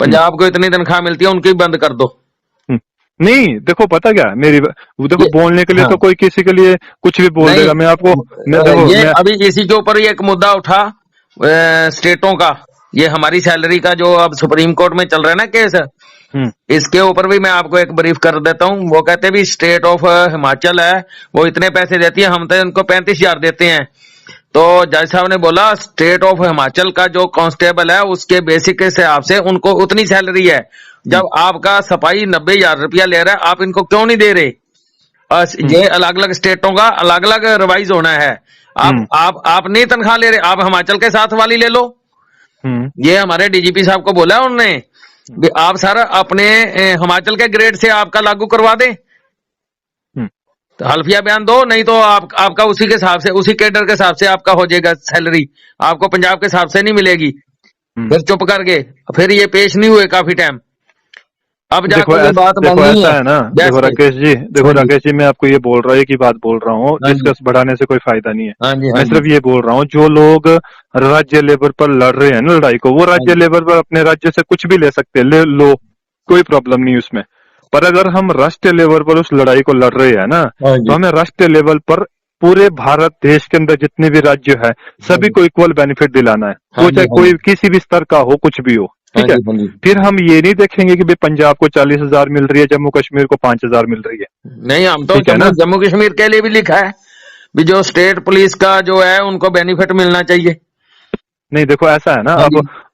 पंजाब को इतनी तनख्वाह मिलती है उनकी बंद कर दो। नहीं देखो पता क्या है, मेरी देखो बोलने के लिए हाँ, तो कोई किसी के लिए कुछ भी बोल नहीं, देगा। मैं आपको देखो ये मैं अभी इसी के ऊपर ही एक मुद्दा उठा, स्टेटों का, ये हमारी सैलरी का जो अब सुप्रीम कोर्ट में चल रहा है ना केस, हम्म इसके ऊपर भी मैं आपको एक ब्रीफ कर देता हूँ। वो कहते भी स्टेट ऑफ हिमाचल है, वो इतने पैसे देती है, हम तो इनको 35,000 देते हैं। तो जज साहब ने बोला स्टेट ऑफ हिमाचल का जो कांस्टेबल है उसके बेसिक के हिसाब से उनको उतनी सैलरी है। जब आपका सफाई 90,000 रुपया ले रहा है, आप इनको क्यों नहीं दे रहे? ये अलग अलग स्टेटों का अलग अलग रिवाइज होना है। आप नहीं तनख्वाह ले रहे, आप हिमाचल के साथ वाली ले लो। ये हमारे डीजीपी साहब को बोला उन्होंने भी आप सर अपने हिमाचल के ग्रेड से आपका लागू करवा दें, तो हल्फिया बयान दो, नहीं तो आपका उसी के हिसाब से, उसी कैडर के हिसाब से आपका हो जाएगा सैलरी, आपको पंजाब के हिसाब से नहीं मिलेगी। फिर चुप करके फिर ये पेश नहीं हुए काफी टाइम, अब देखो जाकर ये बात देखो बनी ऐसा है है ना। देखो राकेश जी, देखो राकेश जी, मैं आपको ये बोल रहा हूँ, एक ही बात बोल रहा हूँ, डिस्कस बढ़ाने से कोई फायदा नहीं है। हाँ जी, हाँ मैं जी, सिर्फ ये बोल रहा हूँ जो लोग राज्य लेवल पर लड़ रहे हैं ना लड़ाई को, वो राज्य लेवल पर अपने राज्य से कुछ भी ले सकते हैं, ले लो, कोई प्रॉब्लम नहीं उसमें। पर अगर हम राष्ट्रीय लेवल पर उस लड़ाई को लड़ रहे हैं ना, तो हमें राष्ट्रीय लेवल पर पूरे भारत देश के अंदर जितने भी राज्य है सभी को इक्वल बेनिफिट दिलाना है, वो चाहे कोई किसी भी स्तर का हो, कुछ भी हो, ठीक है। फिर हम ये नहीं देखेंगे कि भाई पंजाब को 40,000 मिल रही है, जम्मू कश्मीर को 5,000 मिल रही है। नहीं, हम तो जम्मू कश्मीर के लिए भी लिखा है भी जो स्टेट पुलिस का जो है उनको बेनिफिट मिलना चाहिए। नहीं देखो ऐसा है ना,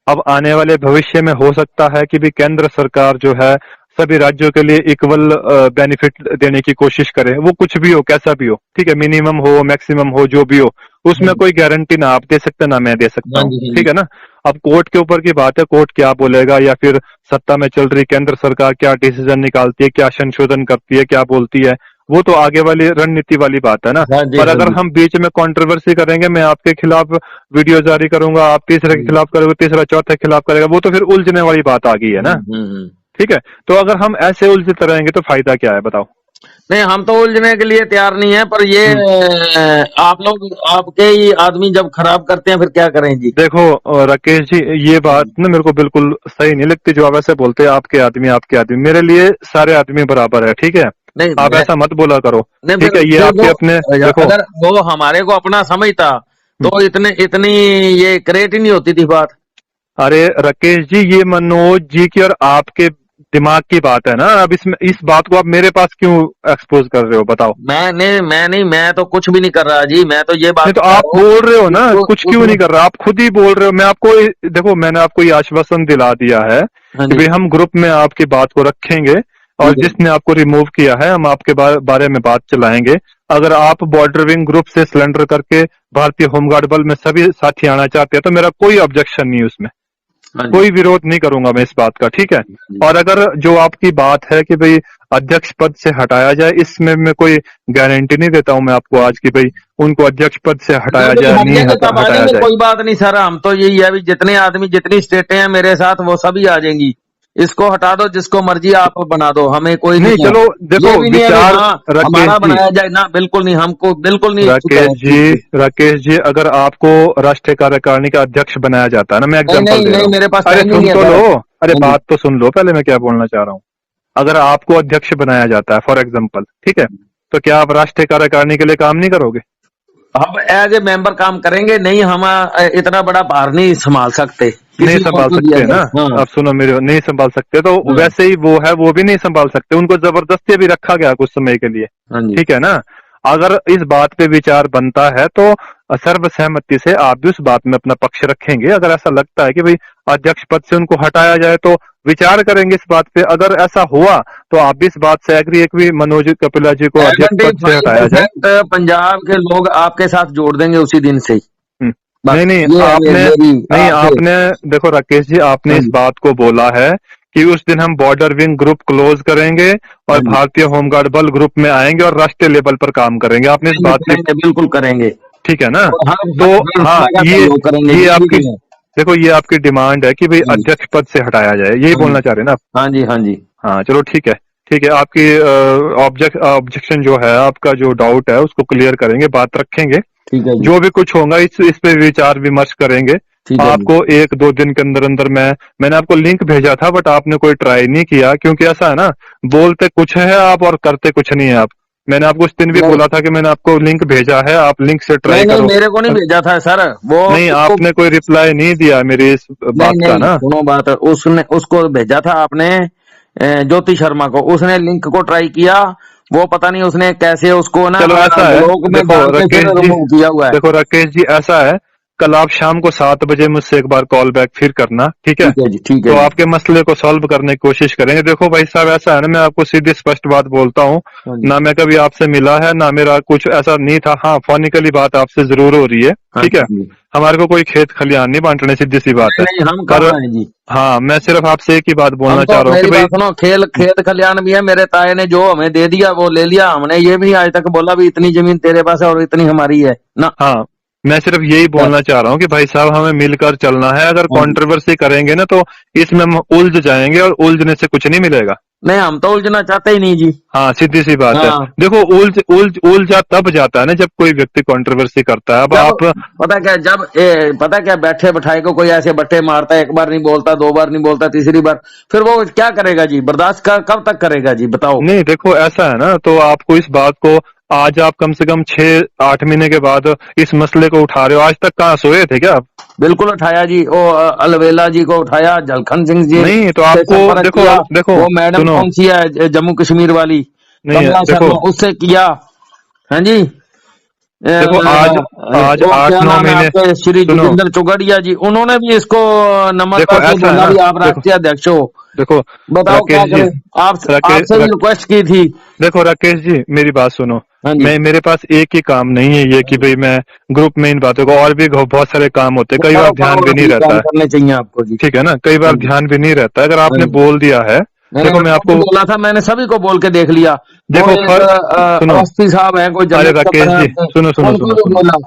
अब आने वाले भविष्य में हो सकता है कि भी केंद्र सरकार जो है सभी राज्यों के लिए इक्वल बेनिफिट देने की कोशिश करे, वो कुछ भी हो, कैसा भी हो, ठीक है। मिनिमम हो, मैक्सिमम हो, जो भी हो, उसमें कोई गारंटी ना आप दे सकते ना मैं दे सकता हूँ, ठीक है ना। अब कोर्ट के ऊपर की बात है, कोर्ट क्या बोलेगा, या फिर सत्ता में चल रही केंद्र सरकार क्या डिसीजन निकालती है, क्या संशोधन करती है, क्या बोलती है, वो तो आगे वाली रणनीति वाली बात है ना। पर अगर हम बीच में कंट्रोवर्सी करेंगे, मैं आपके खिलाफ वीडियो जारी करूंगा, आप तीसरे के खिलाफ करोगे, तीसरा चौथे के खिलाफ करेगा, वो तो फिर उलझने वाली बात आ गई है ना, ठीक है। तो अगर हम ऐसे उलझते रहेंगे तो फायदा क्या है बताओ। नहीं, हम तो उलझने के लिए तैयार नहीं है, पर ये आप लोग आपके ही आदमी जब खराब करते हैं फिर क्या करें जी। देखो राकेश जी, ये बात ना मेरे को बिल्कुल सही नहीं लगती जो आप ऐसे बोलते हैं, आपके आदमी, मेरे लिए सारे आदमी बराबर है, ठीक है। नहीं, आप ऐसा मत बोला करो, ठीक है। ये आपके अपने देखो, अगर वो हमारे को अपना समझता तो इतनी ये क्रिएट ही नहीं होती थी बात। अरे राकेश जी, ये मनोज जी की और आपके दिमाग की बात है ना। अब इसमें इस बात को आप मेरे पास क्यों एक्सपोज कर रहे हो बताओ। मैं तो कुछ भी नहीं कर रहा जी, मैं तो ये बात नहीं, तो आप बोल रहे हो ना कुछ क्यों नहीं कर रहा, आप खुद ही बोल रहे हो। मैं आपको देखो, मैंने आपको ये आश्वासन दिला दिया है कि भाई हम ग्रुप में आपकी बात को रखेंगे, और जिसने आपको रिमूव किया है हम आपके बारे में बात चलाएंगे। अगर आप बॉर्डर विंग ग्रुप से सिलेंडर करके भारतीय होमगार्ड बल में सभी साथी आना चाहते हैं तो मेरा कोई ऑब्जेक्शन नहीं उसमें, हाँ जी। कोई विरोध नहीं करूंगा मैं इस बात का, ठीक है। और अगर जो आपकी बात है कि भाई अध्यक्ष पद से हटाया जाए, इसमें मैं कोई गारंटी नहीं देता हूं मैं आपको आज की भाई उनको अध्यक्ष पद से हटाया जब जाए, हट नहीं जाएंगे तब आ हटाया जाएंगे, जाए। कोई बात नहीं सर। हम तो यही है, अभी जितने आदमी जितनी स्टेटें हैं मेरे साथ वो सभी आ जाएंगी। इसको हटा दो, जिसको मर्जी आप बना दो, हमें कोई नहीं नहीं है। चलो देखो ये भी नहीं है भी विचार, हाँ राकेश हमारा जी, बनाया जाए ना, बिल्कुल नहीं, हमको बिल्कुल नहीं इच्छुक है राकेश इस जी, चीज से। राकेश जी, अगर आपको राष्ट्रीय कार्यकारिणी का अध्यक्ष बनाया जाता है ना, मैं नहीं एग्जांपल नहीं दे रहा नहीं, हूँ। मेरे पास अरे टाइम ही सुन नहीं है तो सर। लो, अरे हाँ जी। बात तो सुन लो पहले, मैं क्या बोलना चाह रहा हूँ। अगर आपको अध्यक्ष बनाया जाता है फॉर एग्जांपल, ठीक है, तो क्या आप राष्ट्रीय कार्यकारिणी के लिए काम नहीं करोगे? हम एज ए मेंबर काम करेंगे, नहीं हम इतना बड़ा भार नहीं संभाल सकते, नहीं किसी और संभाल को दिया सकते ना? जाए। हाँ अब सुनो मेरे, नहीं संभाल सकते तो हाँ वैसे ही वो है, वो भी नहीं संभाल सकते, उनको जबरदस्ती भी रखा गया कुछ समय के लिए, हाँ जी। ठीक है ना। अगर इस बात पे विचार बनता है तो सर्वसहमति से आप भी उस बात में अपना पक्ष रखेंगे। अगर ऐसा लगता है कि भाई अध्यक्ष पद से उनको हटाया जाए तो विचार करेंगे इस बात पे। अगर ऐसा हुआ तो आप भी इस बात से एग्री है कि भाई मनोज कपिला जी को अध्यक्ष पद से हटाया जाए। 75% पंजाब के लोग आपके साथ जोड़ देंगे उसी दिन से ही। हम्म। बस नहीं नहीं, ये है आपने, मेरी नहीं आपसे। आपने, देखो राकेश जी, आपने हाँ इस जी। बात को बोला है कि उस दिन हम बॉर्डर विंग ग्रुप क्लोज करेंगे और हाँ जी। भारतीय होमगार्ड बल ग्रुप में आएंगे और राष्ट्रीय लेवल पर काम करेंगे, आपने इस बात पे, करेंगे, बिल्कुल करेंगे। ठीक है ना। और तो हर हाँ, तरह का सहयोग करेंगे ये जितनी आपकी, भी है। देखो ये आपकी डिमांड है कि भाई हाँ जी। अध्यक्ष पद से हटाया जाए, यही हाँ जी। बोलना चाह रहे हैं ना आप? हाँ जी। हाँ जी। हाँ चलो ठीक है, ठीक है। आपकी ऑब्जेक्शन जो है, आपका जो डाउट है उसको क्लियर करेंगे, बात रखेंगे। ठीक है जी। जो भी कुछ होगा इस पे विचार विमर्श करेंगे। ठीक है जी। आपको 1-2 दिन के अंदर अंदर मैंने आपको लिंक भेजा था, बट आपने कोई ट्राई नहीं किया, क्योंकि ऐसा है ना, बोलते कुछ है आप और करते कुछ नहीं है आप। मैंने आपको उस दिन भी नहीं बोला था कि मैंने आपको लिंक भेजा है, आप लिंक से नहीं ट्राई नहीं, करो। मेरे को नहीं भेजा था सर वो। नहीं, उसको आपने कोई रिप्लाई नहीं दिया मेरी इस नहीं बात का नहीं, ना। सुनो बात, उसने उसको भेजा था आपने ज्योति शर्मा को, उसने लिंक को ट्राई किया। वो पता नहीं उसने कैसे उसको ना चलो ऐसा है, ब्लॉक में देखो डाल के फिर राकेश जी, रिमूव किया हुआ है। देखो राकेश जी, ऐसा है, कल आप शाम को 7 बजे मुझसे एक बार कॉल बैक फिर करना, ठीक है। ठीक है जी। ठीक है तो जी। आपके मसले को सॉल्व करने की कोशिश करेंगे। देखो भाई साहब, ऐसा है ना, मैं आपको सीधी स्पष्ट बात बोलता हूँ, हाँ जी। ना मैं कभी आपसे मिला है, ना मेरा कुछ ऐसा नहीं था। हाँ, फोनिकली बात आपसे जरूर हो रही है, हाँ ठीक है। जी। हमारे को कोई खेत खलियान नहीं बांटने, सीधी सी बात नहीं है। नहीं, हम पर कहाँ हैं जी। हाँ, मैं सिर्फ आपसे एक ही बात हम बोलना तो चाह रहा हूँ कि मेरी भाई, बात सुनो, खेल खेत खलियान भी है, मेरे ताए ने जो हमें दे दिया वो ले लिया हमने, ये भी नहीं आज तक बोला भी इतनी जमीन तेरे पास है और इतनी हमारी है ना। हाँ, मैं सिर्फ यही बोलना चाह रहा हूँ कि भाई साहब, हमें मिलकर चलना है। अगर हाँ जी। कंट्रोवर्सी करेंगे ना तो इसमें हम उलझ जाएंगे और उलझने से कुछ नहीं मिलेगा। नहीं, हम तो उलझना चाहते ही नहीं जी। हाँ, सीधी सी बात है। हाँ। देखो उलझा तब जाता है ना जब कोई व्यक्ति कंट्रोवर्सी करता है। अब जब आप, पता क्या, जब पता क्या, बैठे बैठाए को कोई ऐसे बट्टे मारता है, एक बार नहीं बोलता, दो बार नहीं बोलता, तीसरी बार फिर वो क्या करेगा जी, बर्दाश्त कब तक करेगा जी, बताओ। नहीं देखो ऐसा है ना, तो आपको इस बात को, आज आप कम से कम 6-8 महीने के बाद इस मसले को उठा रहे हो, आज तक कहाँ सोए थे क्या आप? बिल्कुल उठाया जी, वो अलवेला जी को उठाया, झलखन सिंह जी नहीं तो से आपको, संपर्क देखो किया। देखो वो मैडम सुनो, कौन सी है जम्मू कश्मीर वाली, नहीं है, कमला देखो शर्मा, उससे किया। हाँ जी। देखो, आज आज वो क्या 8-9 नाम है महीने, आपके, श्री सुनो, जोगिंदर चौगड़िया जी, उन्होंने भी इसको नम्रता देखो से ऐसा है बोला ना, भी आप देखो राष्ट्रीय अध्यक्ष हो। देखो बताओ क्या राकेश जी, करें। आप राकेश आपसे भी रिक्वेस्ट की थी। देखो राकेश जी, मेरी बात सुनो। हाँ जी। मेरे पास एक ही काम नहीं है ये कि भाई मैं ग्रुप में इन बातों को, और भी बहुत सारे काम होते हैं, कई बार करो ध्यान करो, भी नहीं असली रहता काम है, करने चाहिए आपको जी। ठीक है ना, कई हाँ बार जी। ध्यान भी नहीं रहता है। अगर हाँ आपने जी। बोल दिया है, मैंने देखो मैं आपको भी आपको, बोला था, मैंने सभी को बोल के देख लिया। वो देखो एक फर्क, सुनो, अवस्थी साहब है, कोई अरे जन्नत का राकेश बना जी, है, सुनो सुनो उनको सुनो भी सुनो, बोला।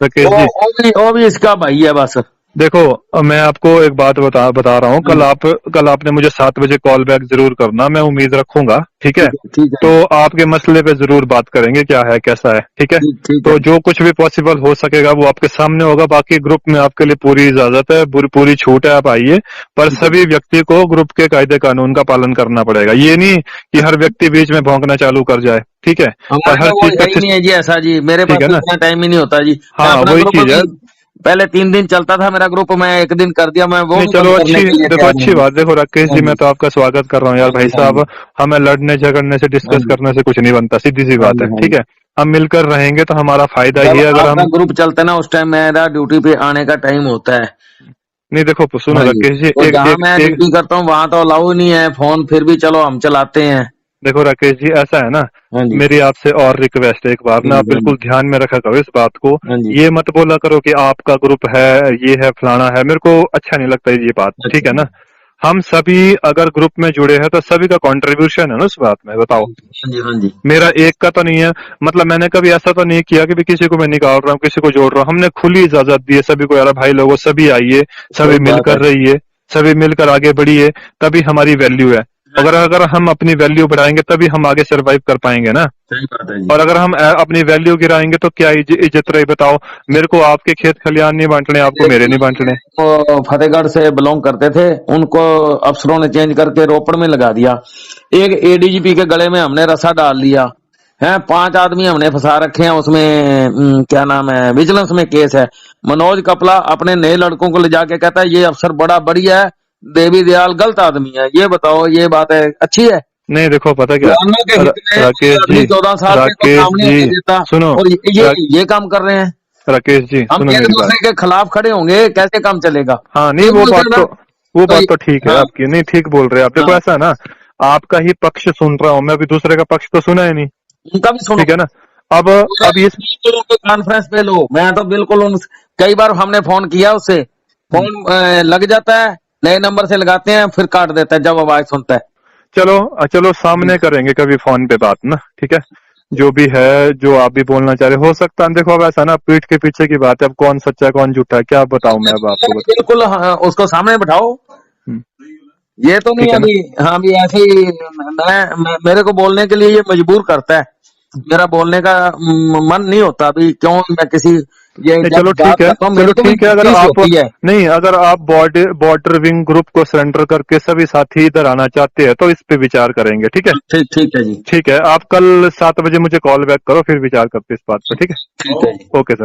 राकेश वो जी, वो भी इसका भाई है बस। देखो मैं आपको एक बात बता रहा हूँ। हाँ जी। कल आपने मुझे 7 बजे कॉल बैक जरूर करना, मैं उम्मीद रखूंगा, ठीक है। ठीक है। ठीक है तो जी। आपके मसले पे जरूर बात करेंगे, क्या है कैसा है, ठीक है। ठीक ठीक है तो जी। जो कुछ भी पॉसिबल हो सकेगा वो आपके सामने होगा। बाकी ग्रुप में आपके लिए पूरी इजाजत है, पूरी छूट है, आप आइए। पर ठीक है सभी जी। व्यक्ति को ग्रुप के कायदे कानून का पालन करना पड़ेगा, ये नहीं कि हर व्यक्ति बीच में भौंकना चालू कर जाए, ठीक है। हमारे और हर में वो चीज है ही नहीं है जी ऐसा जी, मेरे ठीक पास है तो ना। इतना टाइम ही नहीं होता जी। मैं हाँ अपना वही ग्रुप चीज है। भी पहले 3 दिन चलता था मेरा ग्रुप, मैं एक दिन कर दिया, मैं वो नहीं भी चलो, बंद करने अच्छी, के लिए देखो तैयार हूँ अच्छी जी। बात। देखो राकेश हाँ जी, मैं जी। तो आपका स्वागत कर रहा हूँ यार, हाँ भाई जी। हाँ साहब। जी। हमें लड़ने झगड़ने से, हाँ डिस्कस जी। करने से कुछ नहीं बनता, सीधी सी हाँ बात जी। है, हाँ ठीक जी। है। हम मिलकर रहेंगे तो हमारा फायदा ही जब है। अगर आपका हम, ग्रुप चलता है ना, उस टाइम मेरा ड्यूटी पे आने का टाइम होता है। नहीं देखो सुनो हाँ जी। राकेश जी, तो एक जहां एक मैं एक ड्यूटी करता हूँ वहां तो अलाउ नहीं है फोन, फिर भी चलो हम चलाते हैं। देखो राकेश जी, ऐसा है ना, हाँ जी। मेरी आपसे और रिक्वेस्ट है, एक बार ना आप बिल्कुल ध्यान में रखा करो इस बात को। हाँ जी। ये मत बोला करो कि आपका ग्रुप है, ये है, फलाना है, मेरे को अच्छा नहीं लगता ये बात, ठीक है अच्छा। ना। हम सभी अगर ग्रुप में जुड़े हैं तो सभी का कंट्रीब्यूशन है ना उस बात में, बताओ। हाँ जी। हाँ जी। मेरा एक का तो नहीं है, मतलब मैंने कभी ऐसा तो नहीं किया कि भी किसी को मैं निकाल रहा हूँ, किसी को जोड़ रहा हूँ। हमने खुली इजाजत दी है सभी को, यार भाई लोगों सभी आइए, सही सभी बात है। मिलकर रहिए, सभी मिलकर आगे बढ़िए, तभी हमारी वैल्यू है। अगर अगर हम अपनी वैल्यू बढ़ाएंगे तभी हम आगे सरवाइव कर पाएंगे ना। सही बात है जी। और अगर हम अपनी वैल्यू गिराएंगे तो क्या इज्जत रही, बताओ। मेरे को आपके खेत खलियान नहीं बांटने, आपको मेरे नहीं बांटने। वो फतेहगढ़ से बिलोंग करते थे, उनको अफसरों ने चेंज करके रोपड़ में लगा दिया। एक एडीजीपी के गले में हमने रस्सा डाल लिया है। 5 आदमी हमने फंसा रखे हैं उसमें। क्या नाम है, विजिलेंस में केस है। मनोज कपला अपने नए लड़कों को ले जाके कहता है ये अफसर बड़ा बढ़िया है, देवी दयाल गलत आदमी है। ये बताओ, ये बात है अच्छी है? नहीं देखो, पता क्या, किसानों के हित में कोई राकेश आदमी जी, 14 साल से तो राकेश काम नहीं जी होने देता, सुनो, और ये काम कर रहे हैं। राकेश जी हम सुनो एक मेरी बात। दूसरे के खिलाफ खड़े होंगे, कैसे काम चलेगा? हाँ नहीं, नहीं वो बोलते बात ना। तो, वो तो बात तो ठीक है हाँ। आपकी, नहीं ठीक बोल रहे हैं आप। देखो हाँ। ऐसा है ना, आपका ही पक्ष सुन रहा हूँ मैं, अभी दूसरे का पक्ष तो सुना ही नहीं, उनका भी सुनो। ठीक है ना। अब ये, बिल्कुल उनको कॉन्फ्रेंस पे लो। मैं तो बिल्कुल उन, कई बार हमने फोन किया उससे, फोन लग जाता है, नए नंबर से लगाते हैं, फिर काट देता है जब आवाज सुनता है। चलो चलो सामने करेंगे कभी फोन पे बात ना, ठीक है। जो भी है, जो आप भी बोलना चाह रहे, हो सकता है देखो, अब ऐसा ना पीठ के पीछे की बात है, अब कौन सच्चा कौन झूठा है क्या बताऊं मैं अब आपको, बता। बिल्कुल हाँ, उसको सामने बिठाओ। हम्म, ये तो नहीं ठीक है ना। अभी। हाँ, अभी ऐसे ही मेरे को बोलने के लिए ये मजबूर करता है। मेरा बोलने का मन नहीं होता अभी। क्यों मैं किसी, ये नहीं, जब चलो बात ठीक है, करता हूँ चलो मेरे को भी ठीक है, अगर तकलीफ आप, होती है। नहीं अगर आप बॉर्डर विंग ग्रुप को सरेंडर करके सभी साथी इधर आना चाहते हैं तो इस पे विचार करेंगे, ठीक है। ठीक ठीक है जी। ठीक है, आप कल 7 बजे मुझे कॉल बैक करो, फिर विचार करते हैं इस बात पे, ठीक है। ठीक है जी। Okay sir.